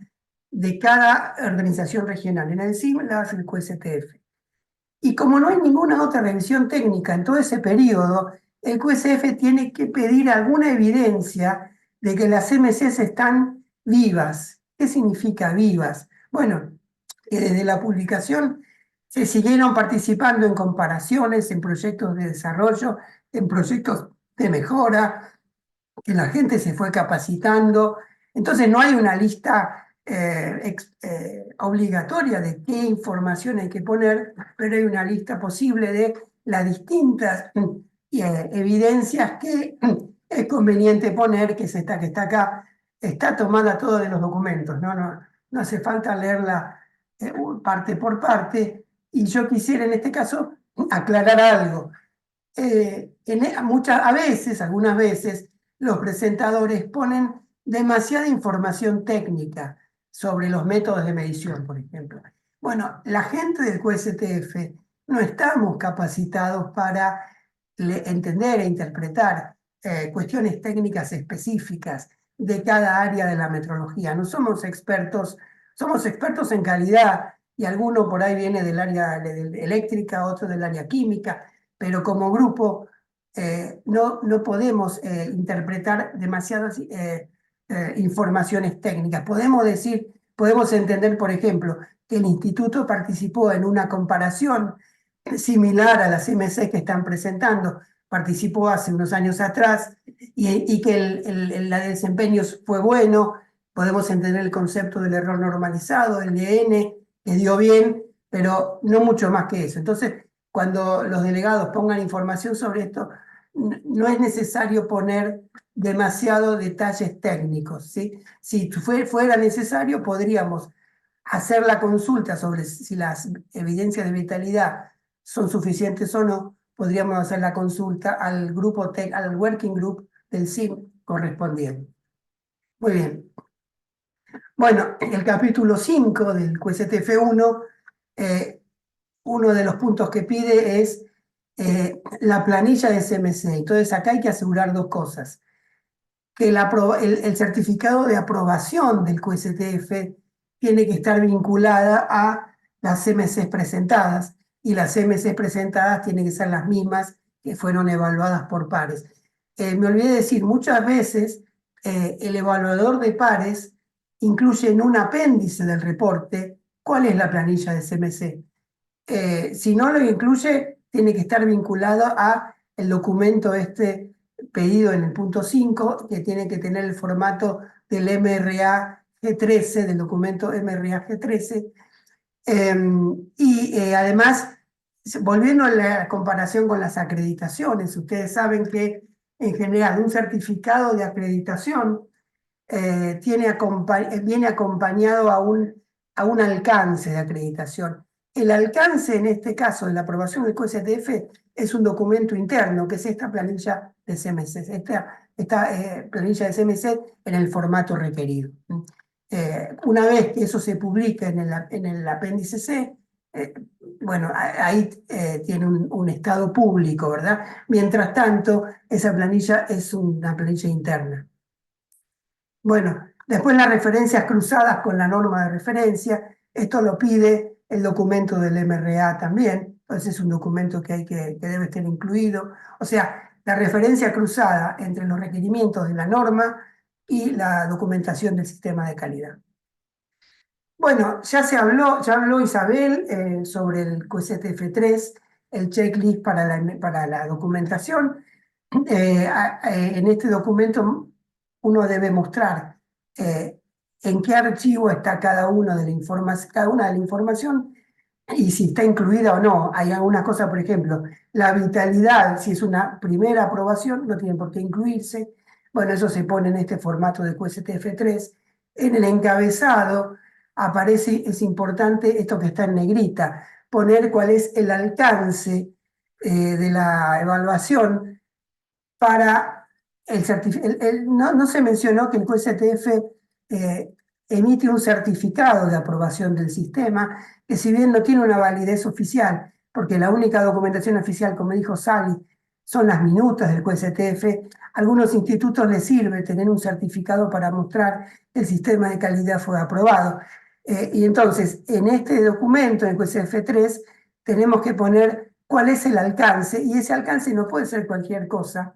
de cada organización regional. En el CIM la hace el QSTF. Y como no hay ninguna otra revisión técnica en todo ese periodo, el QSF tiene que pedir alguna evidencia de que las CMCs están vivas. ¿Qué significa vivas? Bueno, que desde la publicación se siguieron participando en comparaciones, en proyectos de desarrollo, en proyectos de mejora, que la gente se fue capacitando. Entonces no hay una lista obligatoria de qué información hay que poner, pero hay una lista posible de las distintas evidencias que es conveniente poner, que es esta que está acá, está tomada todo de los documentos, no hace falta leerla parte por parte, y yo quisiera en este caso aclarar algo. A veces, algunas veces, los presentadores ponen demasiada información técnica sobre los métodos de medición, por ejemplo. Bueno, la gente del QSTF no estamos capacitados para entender e interpretar cuestiones técnicas específicas de cada área de la metrología. No somos expertos en calidad, y alguno por ahí viene del área eléctrica, otro del área química, pero como grupo no podemos interpretar demasiadas informaciones técnicas. Podemos entender, por ejemplo, que el instituto participó en una comparación similar a las MC que están presentando, participó hace unos años atrás, y que el desempeño fue bueno. Podemos entender el concepto del error normalizado, el DN, que dio bien, pero no mucho más que eso. Entonces, cuando los delegados pongan información sobre esto, no es necesario poner demasiados detalles técnicos, ¿sí? Si fuera necesario, podríamos hacer la consulta sobre si las evidencias de vitalidad son suficientes o no. Podríamos hacer la consulta al al working group del CIM correspondiente. Muy bien. Bueno, el capítulo 5 del QSTF1, uno de los puntos que pide es la planilla de CMC. Entonces acá hay que asegurar dos cosas: que el certificado de aprobación del QSTF tiene que estar vinculada a las CMCs presentadas, y las CMCs presentadas tienen que ser las mismas que fueron evaluadas por pares. Me olvidé decir, muchas veces el evaluador de pares incluye en un apéndice del reporte cuál es la planilla de CMC. Si no lo incluye, tiene que estar vinculado a el documento pedido en el punto 5, que tiene que tener el formato del MRA G13, del documento MRA G13. Además, volviendo a la comparación con las acreditaciones, ustedes saben que en general un certificado de acreditación viene acompañado a un alcance de acreditación. El alcance, en este caso, de la aprobación del QSTF, es un documento interno, que es esta planilla de CMC, esta planilla de CMC en el formato requerido. Una vez que eso se publica en el apéndice C, bueno, ahí tiene un estado público, ¿verdad? Mientras tanto, esa planilla es una planilla interna. Bueno, después las referencias cruzadas con la norma de referencia. Esto lo pide el documento del MRA también. Entonces es un documento que debe estar incluido. O sea, la referencia cruzada entre los requerimientos de la norma y la documentación del sistema de calidad. Bueno, ya habló Isabel sobre el QSTF3, el checklist para la documentación. En este documento uno debe mostrar en qué archivo está cada una de la información y si está incluida o no. Hay algunas cosas, por ejemplo, la vitalidad, si es una primera aprobación, no tiene por qué incluirse. Bueno, eso se pone en este formato de QSTF3. En el encabezado aparece, es importante esto que está en negrita, poner cuál es el alcance de la evaluación para el certificado. No se mencionó que el QSTF emite un certificado de aprobación del sistema, que si bien no tiene una validez oficial, porque la única documentación oficial, como dijo Sally, son las minutas del QSTF, a algunos institutos les sirve tener un certificado para mostrar que el sistema de calidad fue aprobado. Y entonces, en este documento, en el QSTF3, tenemos que poner cuál es el alcance, y ese alcance no puede ser cualquier cosa,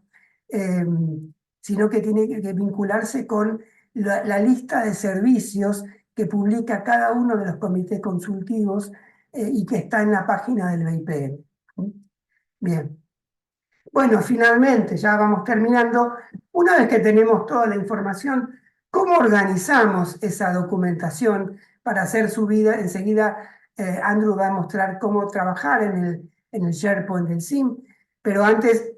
sino que tiene que vincularse con la lista de servicios que publica cada uno de los comités consultivos y que está en la página del BIPM. Bien. Bueno, finalmente, ya vamos terminando. Una vez que tenemos toda la información ¿Cómo organizamos esa documentación para hacer subida? Enseguida Andrew va a mostrar cómo trabajar en el SharePoint del SIM, pero antes,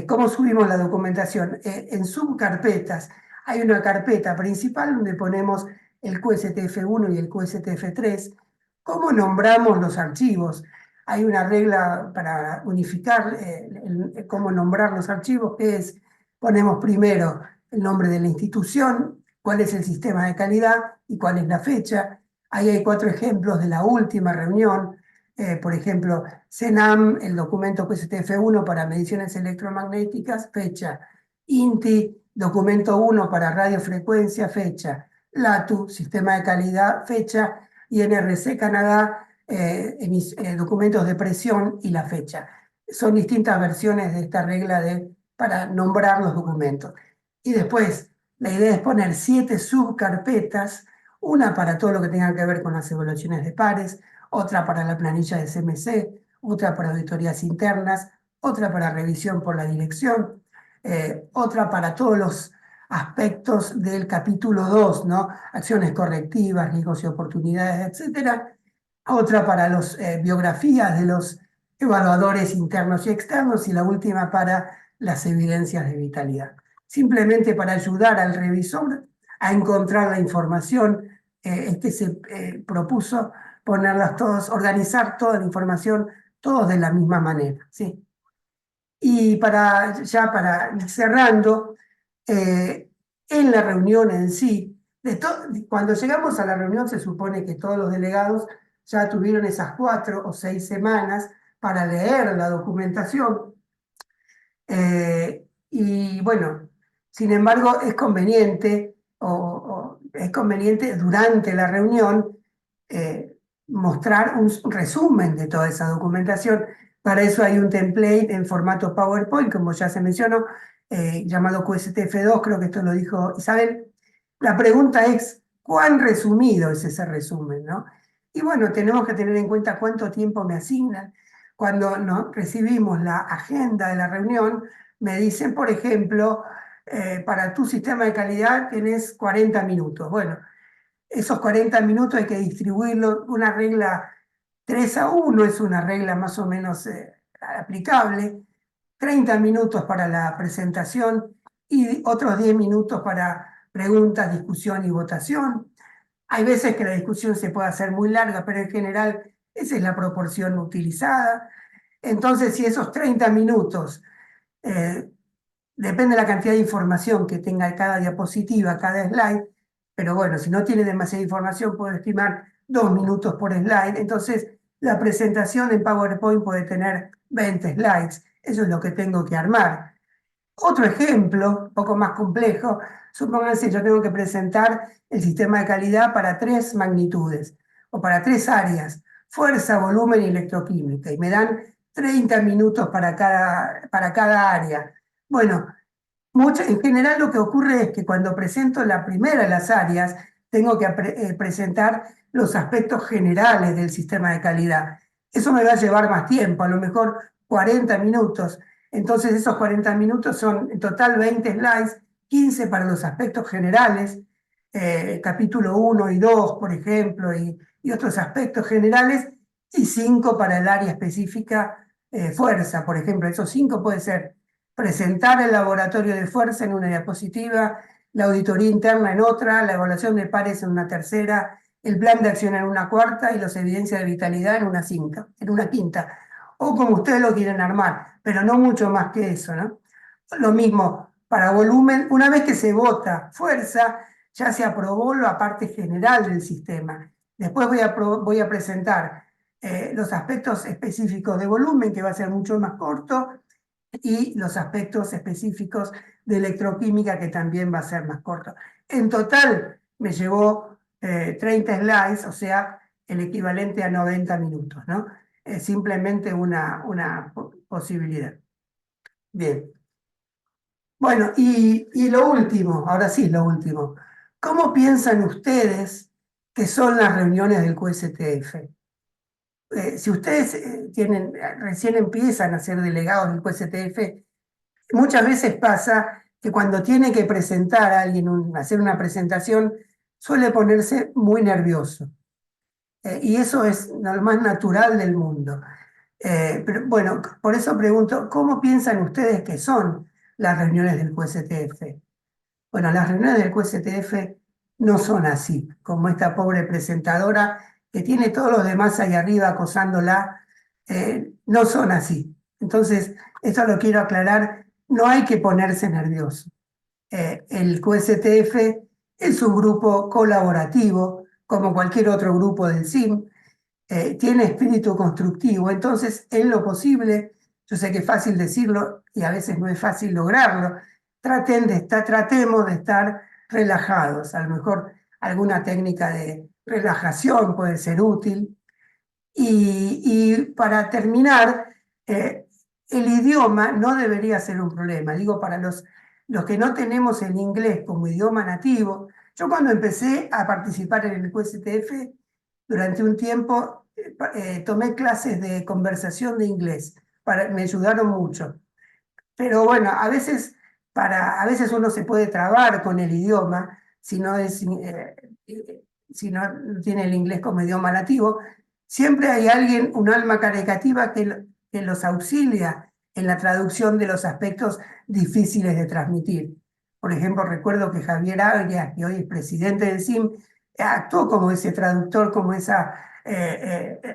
¿cómo subimos la documentación? En subcarpetas hay una carpeta principal donde ponemos el QSTF1 y el QSTF3. ¿Cómo nombramos los archivos? Hay una regla para unificar cómo nombrar los archivos, que es, ponemos primero el nombre de la institución, cuál es el sistema de calidad y cuál es la fecha. Ahí hay 4 ejemplos de la última reunión. Por ejemplo, CENAM, el documento QSTF1 para mediciones electromagnéticas, fecha. INTI, documento 1 para radiofrecuencia, fecha. LATU, sistema de calidad, fecha. Y NRC Canadá, documentos de presión y la fecha. Son distintas versiones de esta regla para nombrar los documentos. Y después, la idea es poner 7 subcarpetas, una para todo lo que tenga que ver con las evaluaciones de pares, otra para la planilla de CMC, otra para auditorías internas, otra para revisión por la dirección, otra para todos los aspectos del capítulo 2, ¿no? Acciones correctivas, riesgos y oportunidades, etcétera. Otra para las biografías de los evaluadores internos y externos, y la última para las evidencias de vitalidad. Simplemente para ayudar al revisor a encontrar la información, se propuso ponerlas todas, organizar toda la información, todos de la misma manera, ¿sí? Y para ir cerrando, en la reunión en sí, cuando llegamos a la reunión se supone que todos los delegados ya tuvieron esas 4 o 6 semanas para leer la documentación. Y bueno, sin embargo, es conveniente, es conveniente durante la reunión mostrar un resumen de toda esa documentación. Para eso hay un template en formato PowerPoint, como ya se mencionó, llamado QSTF2, creo que esto lo dijo Isabel. La pregunta es, ¿cuán resumido es ese resumen, ¿no? Y bueno, tenemos que tener en cuenta cuánto tiempo me asignan. Cuando recibimos la agenda de la reunión, me dicen, por ejemplo, para tu sistema de calidad tenés 40 minutos. Bueno, esos 40 minutos hay que distribuirlo. Una regla 3-1 es una regla más o menos aplicable. 30 minutos para la presentación y otros 10 minutos para preguntas, discusión y votación. Hay veces que la discusión se puede hacer muy larga, pero en general esa es la proporción utilizada. Entonces, si esos 30 minutos, depende de la cantidad de información que tenga cada diapositiva, cada slide, pero bueno, si no tiene demasiada información, puedo estimar 2 minutos por slide. Entonces, la presentación en PowerPoint puede tener 20 slides. Eso es lo que tengo que armar. Otro ejemplo, un poco más complejo, supónganse yo tengo que presentar el sistema de calidad para 3 magnitudes o para 3 áreas, fuerza, volumen y electroquímica, y me dan 30 minutos para cada área. Bueno, en general lo que ocurre es que cuando presento la primera de las áreas, tengo que presentar los aspectos generales del sistema de calidad. Eso me va a llevar más tiempo, a lo mejor 40 minutos. Entonces esos 40 minutos son en total 20 slides, 15 para los aspectos generales, capítulo 1 y 2, por ejemplo, y otros aspectos generales, y 5 para el área específica, fuerza, por ejemplo. Esos 5 puede ser presentar el laboratorio de fuerza en una diapositiva, la auditoría interna en otra, la evaluación de pares en una tercera, el plan de acción en una cuarta y las evidencias de vitalidad en una quinta. O como ustedes lo quieren armar, pero no mucho más que eso, ¿no? Lo mismo para volumen, una vez que se vota fuerza, ya se aprobó la parte general del sistema. Después voy a presentar los aspectos específicos de volumen, que va a ser mucho más corto, y los aspectos específicos de electroquímica, que también va a ser más corto. En total me llevó 30 slides, o sea, el equivalente a 90 minutos, ¿no? Simplemente una posibilidad. Bien. Bueno, y lo último, ahora sí, lo último. ¿Cómo piensan ustedes que son las reuniones del QSTF? Si ustedes recién empiezan a ser delegados del QSTF, muchas veces pasa que cuando tiene que presentar a alguien, hacer una presentación, suele ponerse muy nervioso. Y eso es lo más natural del mundo. Pero bueno, por eso pregunto, ¿cómo piensan ustedes que son las reuniones del QSTF? Bueno, las reuniones del QSTF no son así, como esta pobre presentadora que tiene todos los demás ahí arriba acosándola, no son así. Entonces, esto lo quiero aclarar, no hay que ponerse nervioso. El QSTF es un grupo colaborativo, como cualquier otro grupo del CIM, tiene espíritu constructivo, entonces en lo posible, yo sé que es fácil decirlo y a veces no es fácil lograrlo, tratemos de estar relajados, a lo mejor alguna técnica de relajación puede ser útil. Y para terminar, el idioma no debería ser un problema. Digo, para los que no tenemos el inglés como idioma nativo, yo cuando empecé a participar en el QSTF, durante un tiempo tomé clases de conversación de inglés, me ayudaron mucho. Pero bueno, a veces uno se puede trabar con el idioma si no tiene el inglés como idioma nativo. Siempre hay alguien, un alma caritativa que los auxilia en la traducción de los aspectos difíciles de transmitir. Por ejemplo, recuerdo que Javier Arias, que hoy es presidente del CIM, actuó como ese traductor, como esa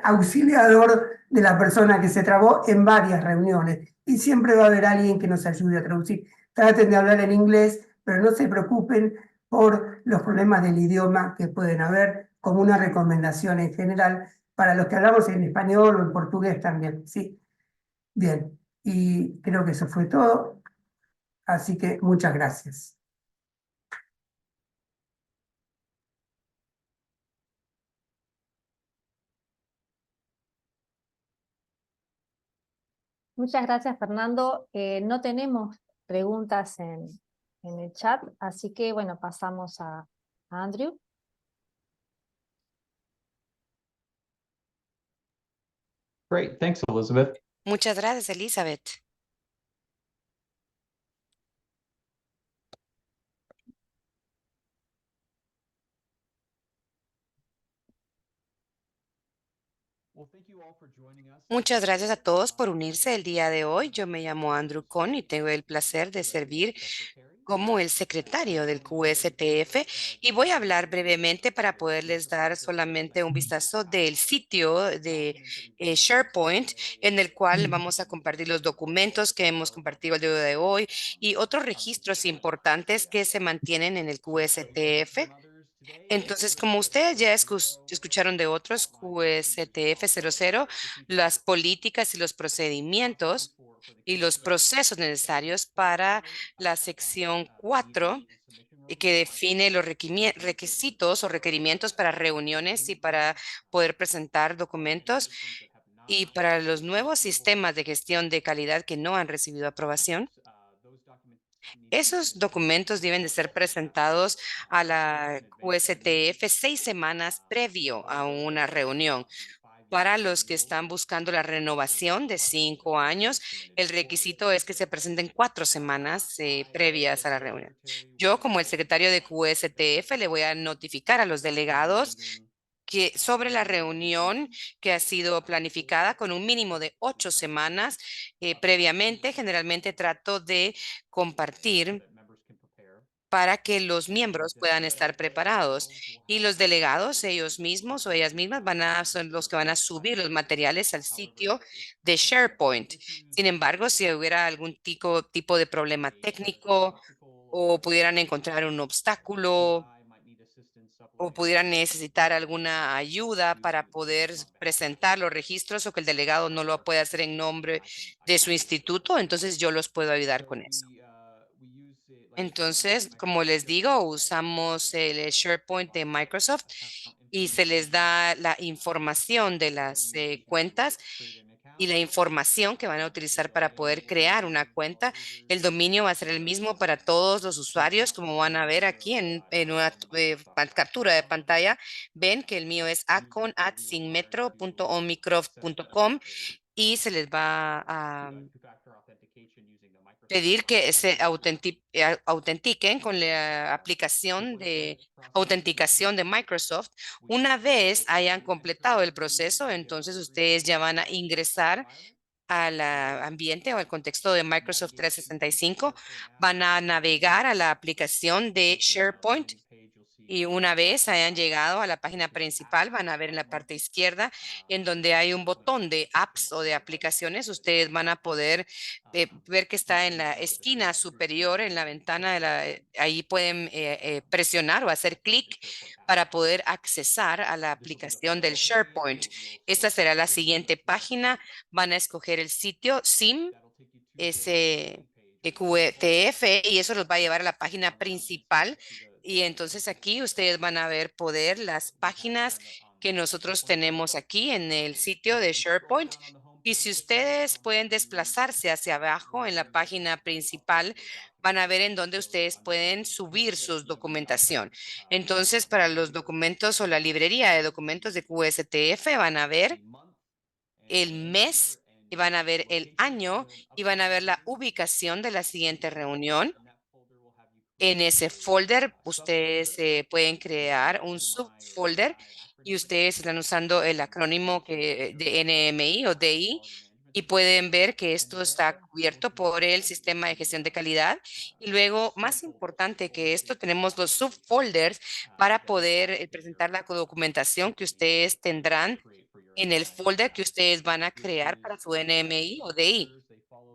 auxiliador de la persona que se trabó en varias reuniones. Y siempre va a haber alguien que nos ayude a traducir. Traten de hablar en inglés, pero no se preocupen por los problemas del idioma que pueden haber, como una recomendación en general para los que hablamos en español o en portugués también. Sí, bien. Y creo que eso fue todo. Así que muchas gracias. Muchas gracias, Fernando. No tenemos preguntas en el chat, así que bueno, pasamos a Andrew. Great, thanks, Elizabeth. Muchas gracias, Elizabeth. Muchas gracias a todos por unirse el día de hoy. Yo me llamo Andrew Cohn y tengo el placer de servir como el secretario del QSTF y voy a hablar brevemente para poderles dar solamente un vistazo del sitio de SharePoint en el cual vamos a compartir los documentos que hemos compartido el día de hoy y otros registros importantes que se mantienen en el QSTF. Entonces, como ustedes ya escucharon de otros QSTF 00, las políticas y los procedimientos y los procesos necesarios para la sección 4 que define los requisitos o requerimientos para reuniones y para poder presentar documentos y para los nuevos sistemas de gestión de calidad que no han recibido aprobación. Esos documentos deben de ser presentados a la QSTF 6 semanas previo a una reunión. Para los que están buscando la renovación de 5 años, el requisito es que se presenten 4 semanas previas a la reunión. Yo, como el secretario de QSTF, le voy a notificar a los delegados que sobre la reunión que ha sido planificada con un mínimo de 8 semanas previamente. Generalmente trato de compartir para que los miembros puedan estar preparados. Y los delegados, ellos mismos o ellas mismas, son los que van a subir los materiales al sitio de SharePoint. Sin embargo, si hubiera algún tipo de problema técnico o pudieran encontrar un obstáculo o pudieran necesitar alguna ayuda para poder presentar los registros o que el delegado no lo pueda hacer en nombre de su instituto, entonces yo los puedo ayudar con eso. Entonces, como les digo, usamos el SharePoint de Microsoft y se les da la información de las cuentas y la información que van a utilizar para poder crear una cuenta. El dominio va a ser el mismo para todos los usuarios, como van a ver aquí en una captura de pantalla. Ven que el mío es acon@sinmetro.omicroft.com y se les va a pedir que se autentiquen con la aplicación de autenticación de Microsoft. Una vez hayan completado el proceso, entonces ustedes ya van a ingresar al ambiente o al contexto de Microsoft 365, van a navegar a la aplicación de SharePoint y una vez hayan llegado a la página principal, van a ver en la parte izquierda en donde hay un botón de apps o de aplicaciones. Ustedes van a poder ver que está en la esquina superior, en la ventana ahí pueden presionar o hacer clic para poder accesar a la aplicación del SharePoint. Esta será la siguiente página. Van a escoger el sitio SIM, ese QTF, y eso los va a llevar a la página principal. Y entonces aquí ustedes van a ver poder las páginas que nosotros tenemos aquí en el sitio de SharePoint. Y si ustedes pueden desplazarse hacia abajo en la página principal, van a ver en donde ustedes pueden subir su documentación. Entonces, para los documentos o la librería de documentos de QSTF, van a ver el mes y van a ver el año y van a ver la ubicación de la siguiente reunión. En ese folder, ustedes pueden crear un subfolder y ustedes están usando el acrónimo de NMI o DI y pueden ver que esto está cubierto por el sistema de gestión de calidad. Y luego, más importante que esto, tenemos los subfolders para poder presentar la documentación que ustedes tendrán en el folder que ustedes van a crear para su NMI o DI.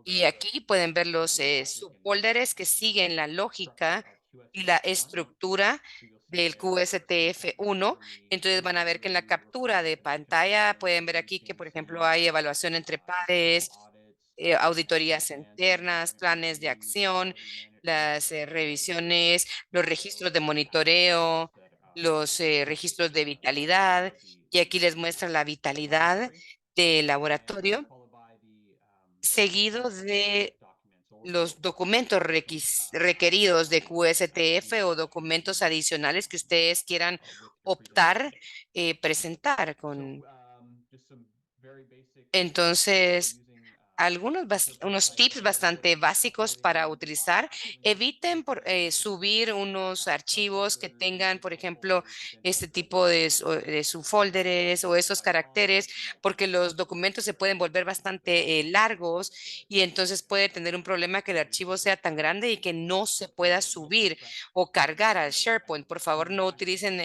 Y aquí pueden ver los subfolders que siguen la lógica y la estructura del QSTF1. Entonces van a ver que en la captura de pantalla pueden ver aquí que, por ejemplo, hay evaluación entre pares, auditorías internas, planes de acción, las revisiones, los registros de monitoreo, los registros de vitalidad. Y aquí les muestra la vitalidad del laboratorio, seguido de los documentos requeridos de QSTF o documentos adicionales que ustedes quieran optar presentar con. Entonces, unos tips bastante básicos para utilizar. Eviten subir unos archivos que tengan, por ejemplo, este tipo de subfolders o esos caracteres, porque los documentos se pueden volver bastante largos y entonces puede tener un problema que el archivo sea tan grande y que no se pueda subir o cargar al SharePoint. Por favor, no utilicen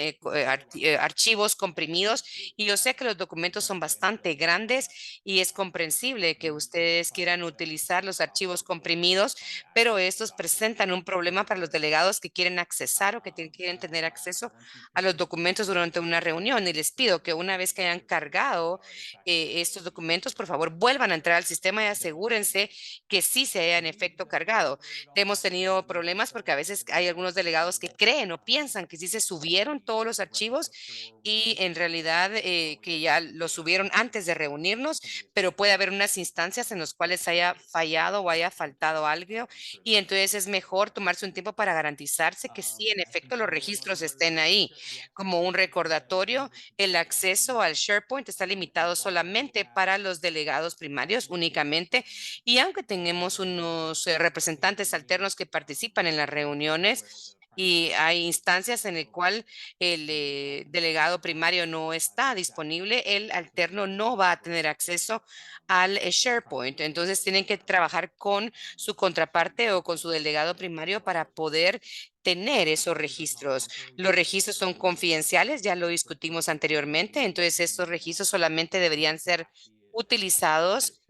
archivos comprimidos. Y yo sé que los documentos son bastante grandes y es comprensible que ustedes quieran utilizar los archivos comprimidos, pero estos presentan un problema para los delegados que quieren accesar o que quieren tener acceso a los documentos durante una reunión. Y les pido que una vez que hayan cargado estos documentos, por favor, vuelvan a entrar al sistema y asegúrense que sí se hayan en efecto cargado. Hemos tenido problemas porque a veces hay algunos delegados que creen o piensan que sí se subieron todos los archivos y en realidad que ya los subieron antes de reunirnos, pero puede haber unas instancias en las cuales haya fallado o haya faltado algo y entonces es mejor tomarse un tiempo para garantizarse que sí, en efecto, los registros estén ahí. Como un recordatorio, el acceso al SharePoint está limitado solamente para los delegados primarios únicamente y aunque tenemos unos representantes alternos que participan en las reuniones, y hay instancias en el cual el delegado primario no está disponible, el alterno no va a tener acceso al SharePoint. Entonces tienen que trabajar con su contraparte o con su delegado primario para poder tener esos registros. Los registros son confidenciales, ya lo discutimos anteriormente, entonces estos registros solamente deberían ser utilizados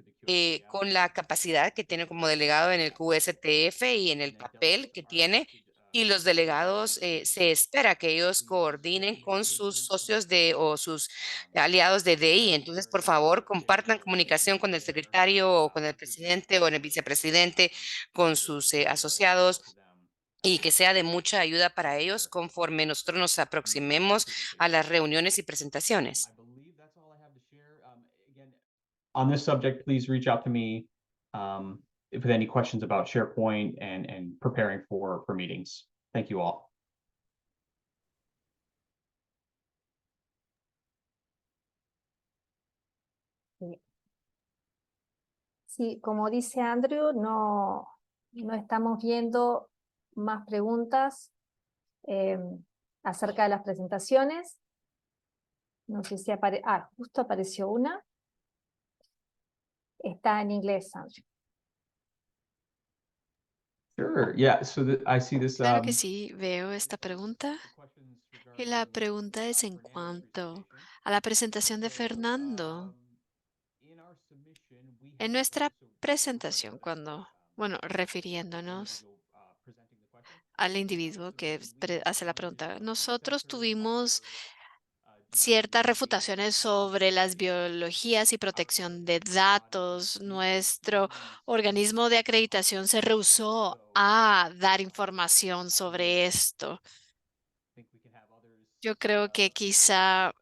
con la capacidad que tiene como delegado en el QSTF y en el papel que tiene y los delegados se espera que ellos coordinen con sus socios o sus aliados de DI. Entonces, por favor, compartan comunicación con el secretario o con el presidente o con el vicepresidente, con sus asociados y que sea de mucha ayuda para ellos conforme nosotros nos aproximemos a las reuniones y presentaciones. On this subject, please reach out to me with any questions about SharePoint and preparing for meetings. Thank you all. Sí, como dice Andrew, no, No estamos viendo más preguntas acerca de las presentaciones. No sé si justo apareció una. Está en inglés, Andrew. Sure, yeah, so I see this. Claro que sí, veo esta pregunta. Y la pregunta es en cuanto a la presentación de Fernando. En nuestra presentación, refiriéndonos al individuo que hace la pregunta, nosotros tuvimos ciertas refutaciones sobre las biologías y protección de datos. Nuestro organismo de acreditación se rehusó a dar información sobre esto. Yo creo que quizá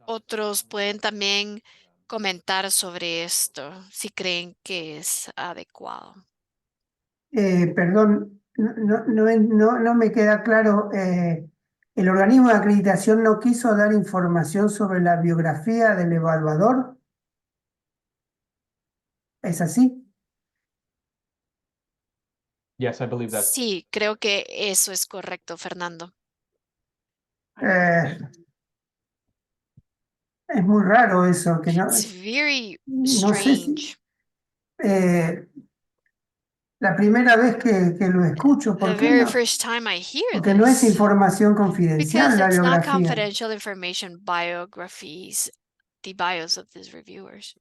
otros pueden también comentar sobre esto si creen que es adecuado. Perdón, no me queda claro. ¿El organismo de acreditación no quiso dar información sobre la biografía del evaluador? ¿Es así? Yes, I believe that's. Sí, creo que eso es correcto, Fernando. Eh, es muy raro eso, que no, It's very no sé si strange. la primera vez que lo escucho, The ¿por qué very no? first time I hear Porque no es this. información Because confidencial la it's not biografía. confidential information, biographies, the bios of these reviewers.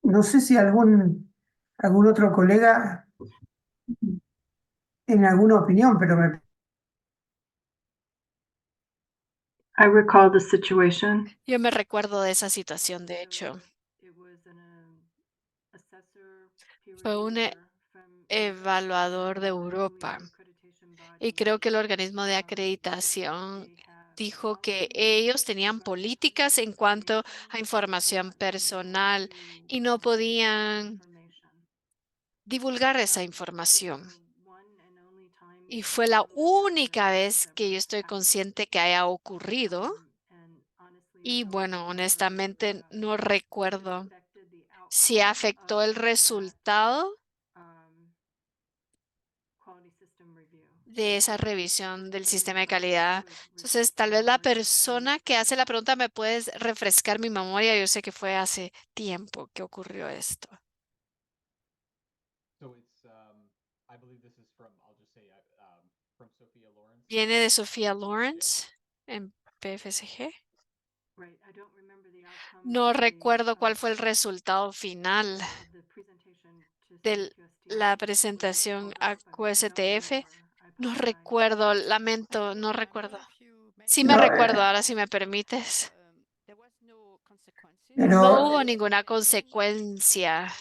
No sé si algún otro colega tiene alguna opinión, pero I recall the situation. Yo me recuerdo de esa situación, de hecho. Fue un evaluador de Europa y creo que el organismo de acreditación dijo que ellos tenían políticas en cuanto a información personal y no podían divulgar esa información. Y fue la única vez que yo estoy consciente que haya ocurrido. Y bueno, honestamente no recuerdo si afectó el resultado de esa revisión del sistema de calidad. Entonces, tal vez la persona que hace la pregunta me puedes refrescar mi memoria. Yo sé que fue hace tiempo que ocurrió esto. So it's, I believe this is from, I'll just say, from Sophia Lawrence. Viene de Sofía Lawrence en PFSG. No recuerdo cuál fue el resultado final de la presentación a QSTF. No recuerdo, lamento, no recuerdo. Sí me No, recuerdo, ahora si me permites. pero No hubo ninguna consecuencia.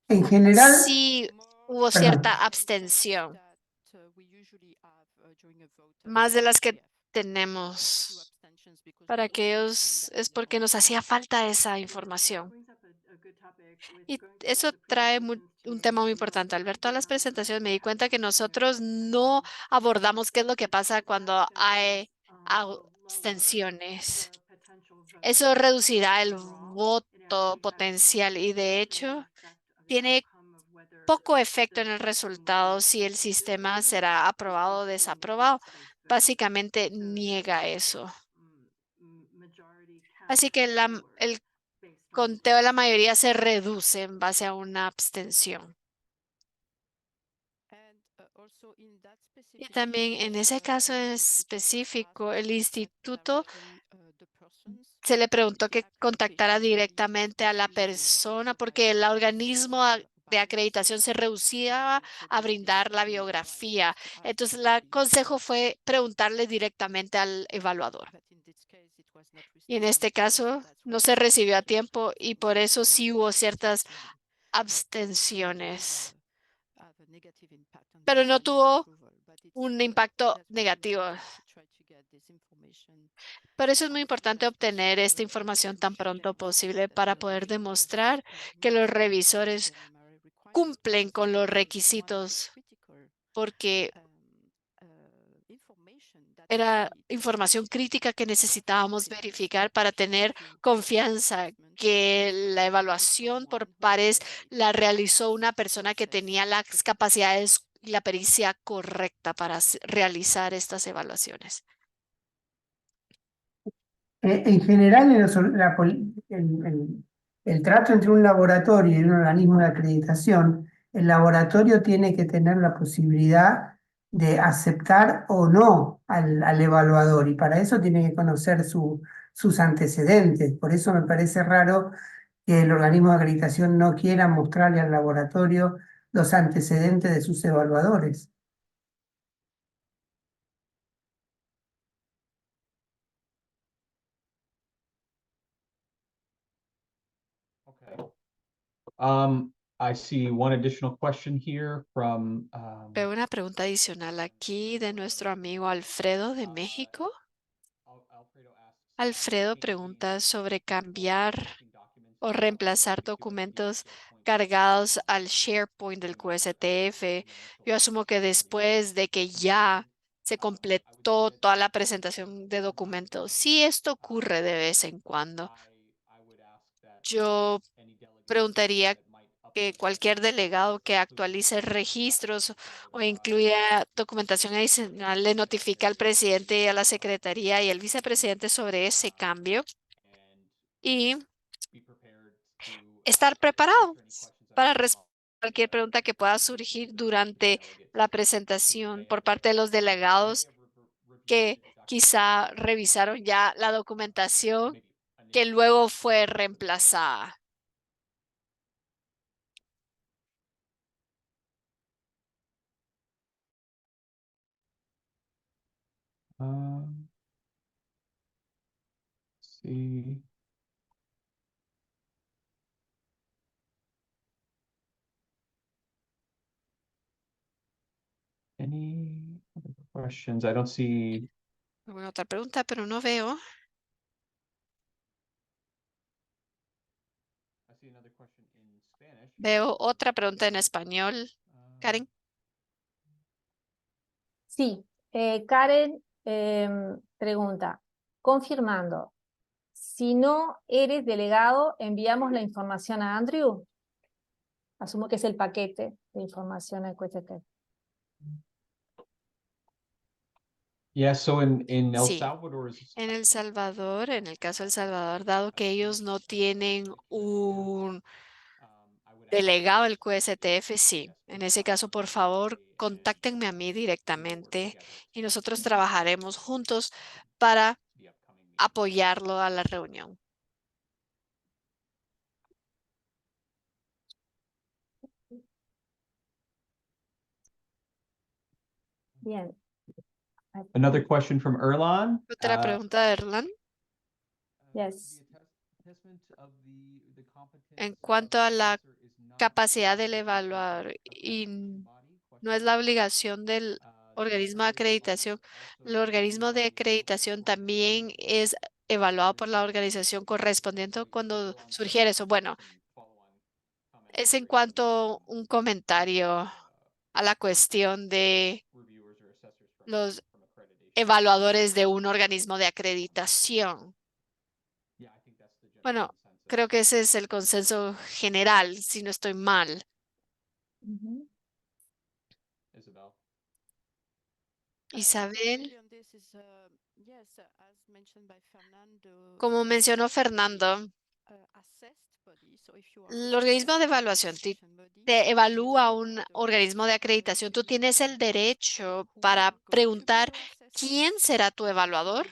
en general, Sí hubo perdón. cierta abstención, más de las que tenemos. Para aquellos es porque nos hacía falta esa información. Y eso trae un tema muy importante. Al ver todas las presentaciones me di cuenta que nosotros no abordamos qué es lo que pasa cuando hay abstenciones. Eso reducirá el voto potencial y de hecho tiene poco efecto en el resultado si el sistema será aprobado o desaprobado. Básicamente niega eso. Así que el conteo de la mayoría se reduce en base a una abstención. Y también en ese caso específico, el instituto se le preguntó que contactara directamente a la persona porque el organismo de acreditación se rehusía a brindar la biografía. Entonces, el consejo fue preguntarle directamente al evaluador. Y en este caso, no se recibió a tiempo y por eso sí hubo ciertas abstenciones. Pero no tuvo un impacto negativo. Por eso es muy importante obtener esta información tan pronto posible para poder demostrar que los revisores cumplen con los requisitos, porque era información crítica que necesitábamos verificar para tener confianza que la evaluación por pares la realizó una persona que tenía las capacidades y la pericia correcta para realizar estas evaluaciones. En general, el trato entre un laboratorio y un organismo de acreditación, el laboratorio tiene que tener la posibilidad de aceptar o no al evaluador y para eso tiene que conocer sus antecedentes. Por eso me parece raro que el organismo de acreditación no quiera mostrarle al laboratorio los antecedentes de sus evaluadores. Okay. I see one additional question here from, Veo una pregunta adicional aquí de nuestro amigo Alfredo de México. Alfredo pregunta sobre cambiar o reemplazar documentos cargados al SharePoint del QSTF. Yo asumo que después de que ya se completó toda la presentación de documentos, si esto ocurre de vez en cuando, yo preguntaría que cualquier delegado que actualice registros o incluya documentación adicional le notifique al presidente y a la secretaría y al vicepresidente sobre ese cambio y estar preparado para responder cualquier pregunta que pueda surgir durante la presentación por parte de los delegados que quizá revisaron ya la documentación que luego fue reemplazada. see. Any other questions? I don't see. ¿Alguna otra pregunta? Pero no veo. I see another question in Spanish. Veo otra pregunta en español. Karen. Sí, Karen pregunta, confirmando, si no eres delegado, enviamos la información a Andrew. Asumo que es el paquete de información al QST. Yeah, so in El Sí. Salvador's En El Salvador, en el caso de El Salvador, dado que ellos no tienen un delegado del QSTF, sí. En ese caso, por favor, contáctenme a mí directamente y nosotros trabajaremos juntos para apoyarlo a la reunión. Bien. Another question from Erlan. Otra pregunta de Erlan. Yes. En cuanto a la capacidad del evaluar, y no es la obligación del organismo de acreditación. El organismo de acreditación también es evaluado por la organización correspondiente cuando surgiera eso. Bueno, es en cuanto un comentario a la cuestión de los evaluadores de un organismo de acreditación. Bueno, creo que ese es el consenso general, si no estoy mal. Ujú. Isabel, como mencionó Fernando, el organismo de evaluación te evalúa un organismo de acreditación. Tú tienes el derecho para preguntar quién será tu evaluador.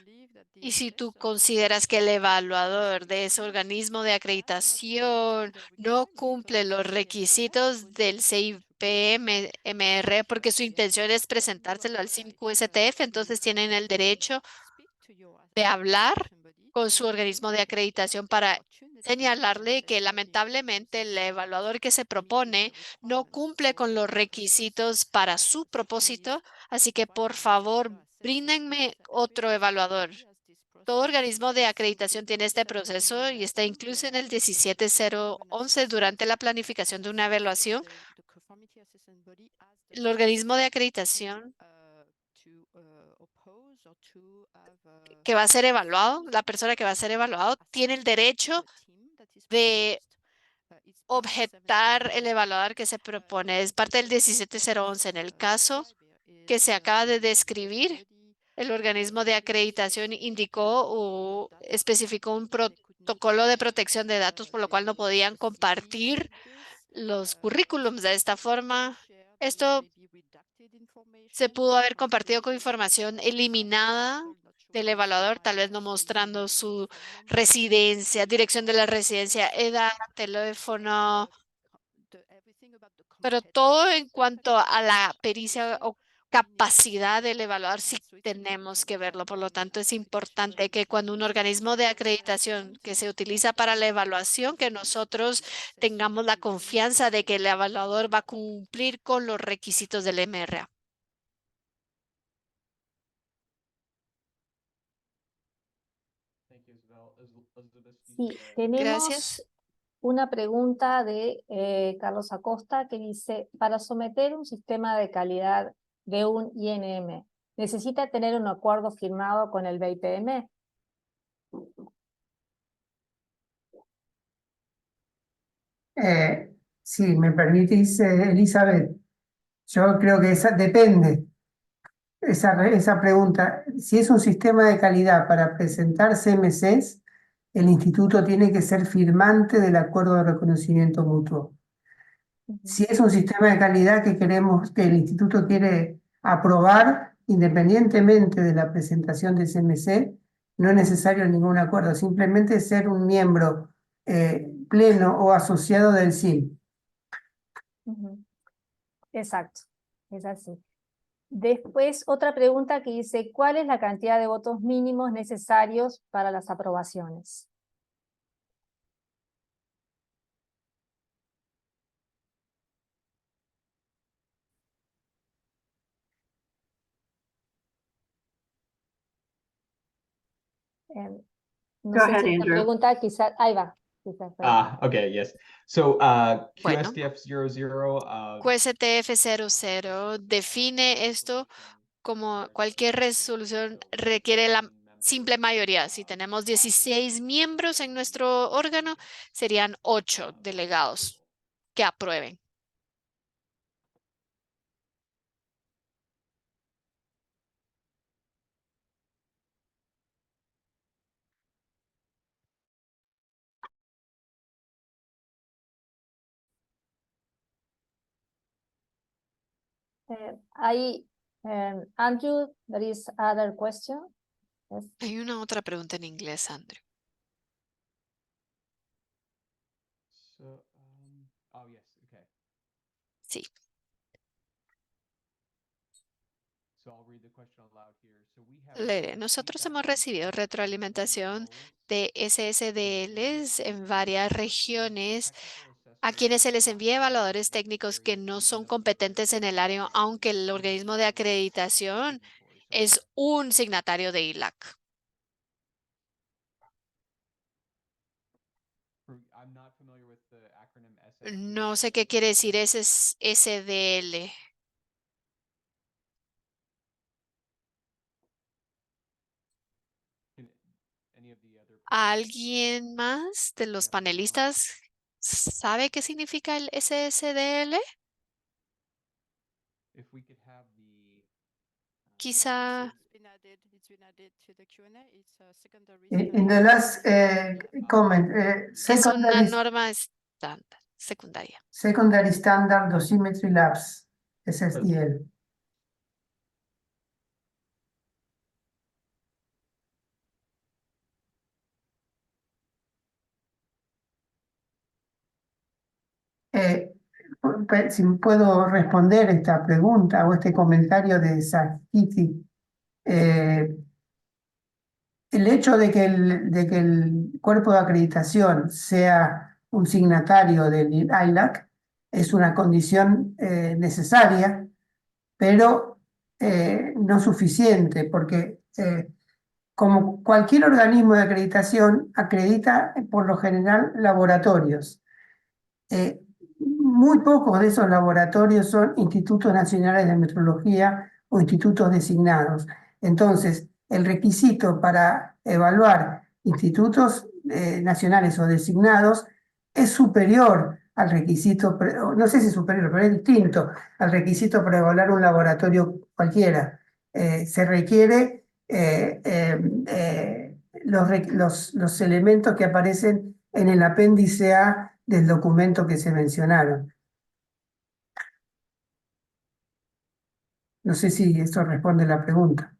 Y si tú consideras que el evaluador de ese organismo de acreditación no cumple los requisitos del CIPMR porque su intención es presentárselo al CIMQ-STF, entonces tienen el derecho de hablar con su organismo de acreditación para señalarle que lamentablemente el evaluador que se propone no cumple con los requisitos para su propósito, así que por favor, bríndenme otro evaluador. Todo organismo de acreditación tiene este proceso y está incluso en el 17011 durante la planificación de una evaluación. El organismo de acreditación que va a ser evaluado, la persona que va a ser evaluado, tiene el derecho de objetar el evaluador que se propone. Es parte del 17011. En el caso que se acaba de describir, el organismo de acreditación indicó o especificó un protocolo de protección de datos, por lo cual no podían compartir los currículums de esta forma. Esto se pudo haber compartido con información eliminada del evaluador, tal vez no mostrando su residencia, dirección de la residencia, edad, teléfono, pero todo en cuanto a la pericia o capacidad del evaluador, sí tenemos que verlo. Por lo tanto, es importante que cuando un organismo de acreditación que se utiliza para la evaluación, que nosotros tengamos la confianza de que el evaluador va a cumplir con los requisitos del MRA. Sí, tenemos Gracias. una pregunta de Carlos Acosta que dice, para someter un sistema de calidad de un INM, ¿necesita tener un acuerdo firmado con el BIPM? Si me permitís, Elizabeth, yo creo que depende esa pregunta. Si es un sistema de calidad para presentar CMCs, el instituto tiene que ser firmante del acuerdo de reconocimiento mutuo. Si es un sistema de calidad que queremos, que el instituto quiere aprobar, independientemente de la presentación de CMC, no es necesario ningún acuerdo, simplemente ser un miembro pleno o asociado del SIM. Exacto, es así. Después, otra pregunta que dice, ¿cuál es la cantidad de votos mínimos necesarios para las aprobaciones? No Go sé ahead, si esta Andrew. pregunta quizás, ahí va. Quizás fue. Okay, yes. So, Bueno. QSTF 00, QSTF 00 define esto como cualquier resolución requiere la simple mayoría. Si tenemos 16 miembros en nuestro órgano, serían 8 delegados que aprueben. Andrew, there is other question. Yes. Hay una otra pregunta en inglés, Andrew. so, oh, yes, okay. Sí. So I'll read the question aloud here. So we have Leeré. Nosotros hemos recibido retroalimentación de SSDLs en varias regiones a quienes se les envía evaluadores técnicos que no son competentes en el área, aunque el organismo de acreditación es un signatario de ILAC. I'm not familiar with the acronym SSDL. No sé qué quiere decir ese SDL. Any of the other ¿Alguien más de los panelistas sabe qué significa el SSDL? if we could have the Quizá In the last comment, es una norma estándar, secundaria. Secondary Standard Dosimetry Labs, SSDL. Si puedo responder esta pregunta o este comentario de Sakiti. El hecho de que el cuerpo de acreditación sea un signatario del ILAC es una condición necesaria, pero no suficiente, porque como cualquier organismo de acreditación, acredita por lo general laboratorios. Muy pocos de esos laboratorios son institutos nacionales de metrología o institutos designados. Entonces, el requisito para evaluar institutos nacionales o designados es superior al requisito, no sé si es superior, pero es distinto al requisito para evaluar un laboratorio cualquiera. Se requiere los elementos que aparecen en el apéndice A del documento que se mencionaron. No sé si esto responde la pregunta.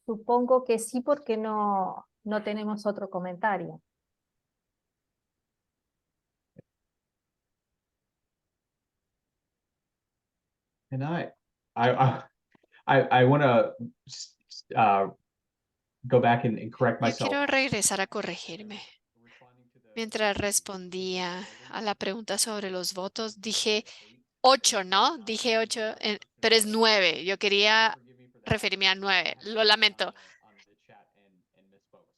Supongo que sí, porque no tenemos otro comentario. And I want to go back and correct Yo myself. quiero regresar a corregirme. Mientras respondía a la pregunta sobre los votos, dije 8, ¿no? Dije 8, pero es 9. Yo quería referirme a 9. Lo lamento.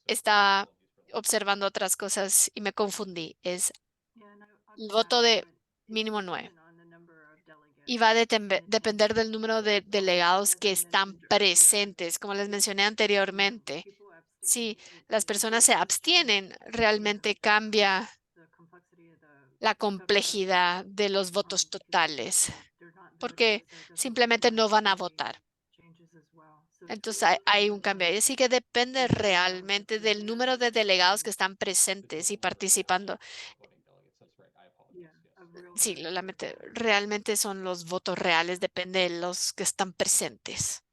Estaba observando otras cosas y me confundí. Es el voto de mínimo 9. Y va a depender del número de delegados que están presentes, como les mencioné anteriormente. Si las personas se abstienen, realmente cambia la complejidad de los votos totales, porque simplemente no van a votar. Entonces hay un cambio ahí. Así que depende realmente del número de delegados que están presentes y participando. Sí, lo lamento. Realmente son los votos reales, depende de los que están presentes.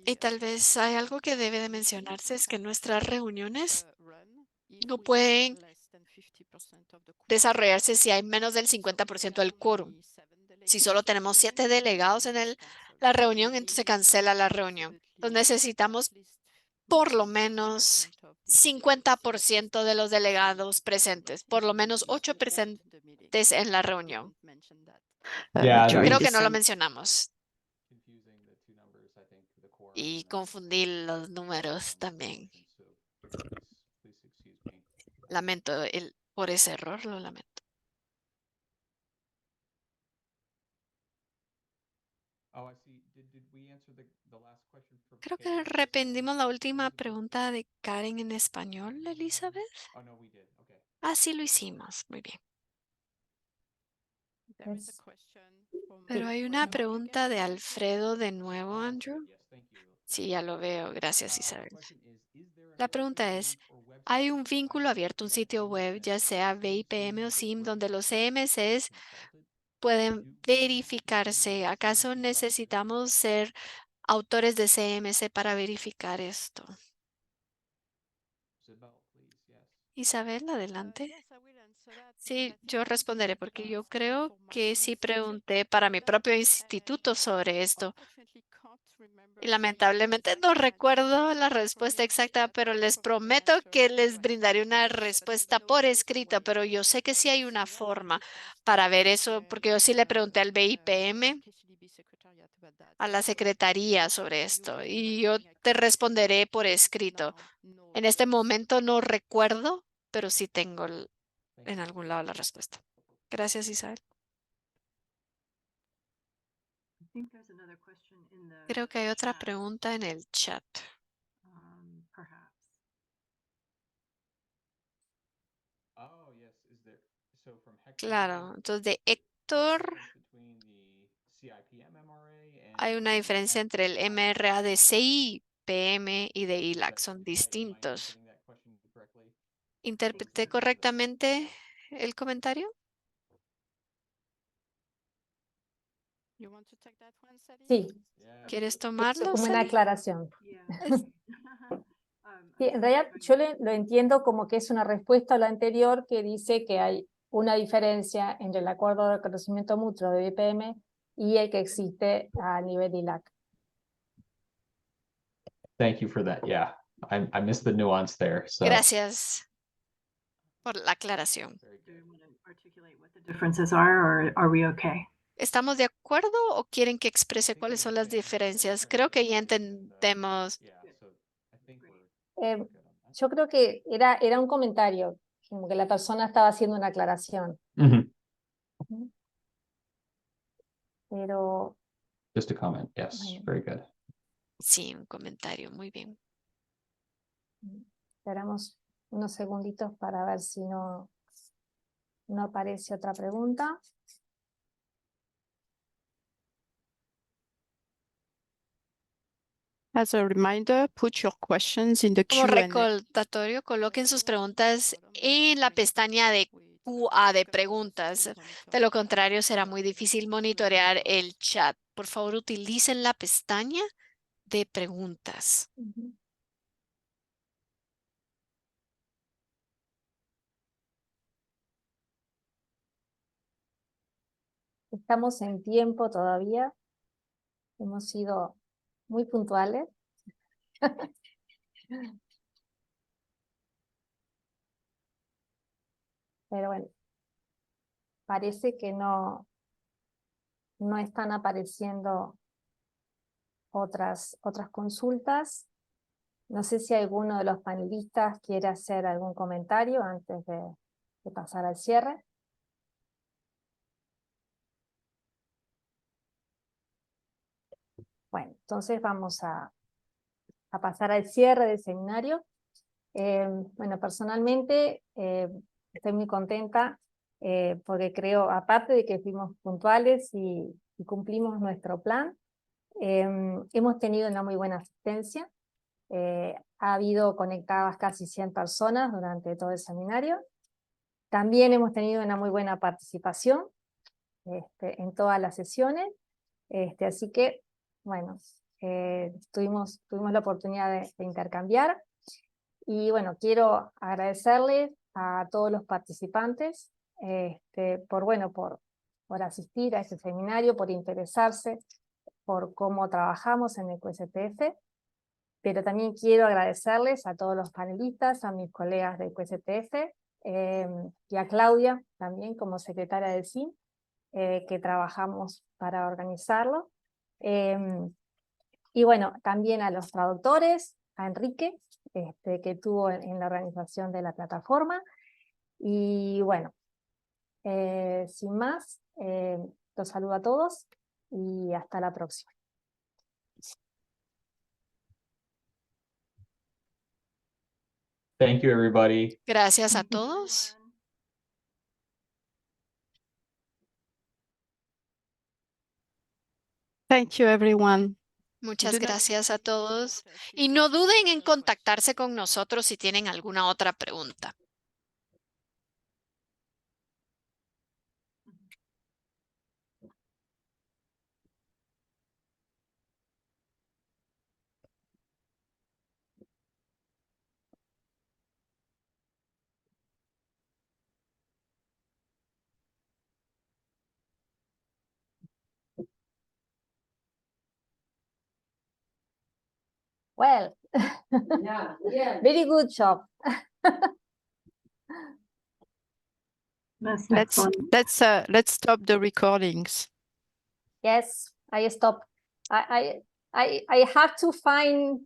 Y tal vez hay algo que debe de mencionarse, es que nuestras reuniones no pueden desarrollarse si hay menos del 50% del quórum. Si solo tenemos 7 delegados en la reunión, entonces se cancela la reunión. Entonces necesitamos por lo menos 50% de los delegados presentes, por lo menos 8 presentes en la reunión. Yeah, Creo que no lo mencionamos y confundí los números también. Lamento por ese error, lo lamento. Creo que repetimos la última pregunta de Karen en español, Elizabeth. Ah, sí lo hicimos. Muy bien. Pero hay una pregunta de Alfredo de nuevo, Andrew. Sí, ya lo veo. Gracias, Isabel. La pregunta es, ¿hay un vínculo abierto, un sitio web, ya sea VIPM o SIM, donde los CMCs pueden verificarse? ¿Acaso necesitamos ser autores de CMC para verificar esto? Isabel, adelante. Sí, yo responderé porque yo creo que sí pregunté para mi propio instituto sobre esto. Y lamentablemente no recuerdo la respuesta exacta, pero les prometo que les brindaré una respuesta por escrito, pero yo sé que sí hay una forma para ver eso, porque yo sí le pregunté al BIPM, a la secretaría sobre esto, y yo te responderé por escrito. En este momento no recuerdo, pero sí tengo en algún lado la respuesta. Gracias, Isabel. Creo que hay otra pregunta en el chat. Claro, entonces de Héctor hay una diferencia entre el MRA de CIPM y de ILAC, son distintos. ¿Interpreté correctamente el comentario? Sí, ¿Quieres tomarlo, como una Sally? aclaración. Sí, en realidad yo lo entiendo como que es una respuesta a lo anterior que dice que hay una diferencia entre el acuerdo de reconocimiento mutuo de BPM y el que existe a nivel de ILAC. Thank you for that. Yeah, I missed the nuance there. So Gracias por la aclaración. Differences are, or are we okay? ¿Estamos de acuerdo o quieren que exprese cuáles son las diferencias? Creo que ya entendemos. Yo creo que era un comentario, como que la persona estaba haciendo una aclaración, Mhm. pero Just a comment. Yes, Bueno. very good. Sí, un comentario, muy bien. esperamos unos segunditos para ver si no aparece otra pregunta. As a reminder, put your questions in the Como Q&A. recordatorio, coloquen sus preguntas en la pestaña de QA de preguntas. De lo contrario, será muy difícil monitorear el chat. Por favor, utilicen la pestaña de preguntas. Ujú. Estamos en tiempo todavía. Hemos sido muy puntuales. Pero bueno, parece que no están apareciendo otras consultas. No sé si alguno de los panelistas quiere hacer algún comentario antes de pasar al cierre. Bueno, entonces vamos a pasar al cierre del seminario. Bueno, personalmente estoy muy contenta porque creo, aparte de que fuimos puntuales y cumplimos nuestro plan, hemos tenido una muy buena asistencia. Ha habido conectadas casi 100 personas durante todo el seminario. También hemos tenido una muy buena participación en todas las sesiones. Así que, bueno, tuvimos la oportunidad de intercambiar. Y bueno, quiero agradecerles a todos los participantes por asistir a este seminario, por interesarse por cómo trabajamos en el QSTF, pero también quiero agradecerles a todos los panelistas, a mis colegas del QSTF, y a Claudia también como secretaria del CIN, que trabajamos para organizarlo. Y bueno, también a los traductores, a Enrique, que estuvo en la organización de la plataforma. Y bueno, sin más, los saludo a todos y hasta la próxima. Thank you, everybody. Gracias a todos. Thank you, everyone. Muchas Do not gracias a todos. Y no duden en contactarse con nosotros si tienen alguna otra pregunta. Well, very good job. That's let's excellent. let's stop the recordings. Yes, I stop. I have to find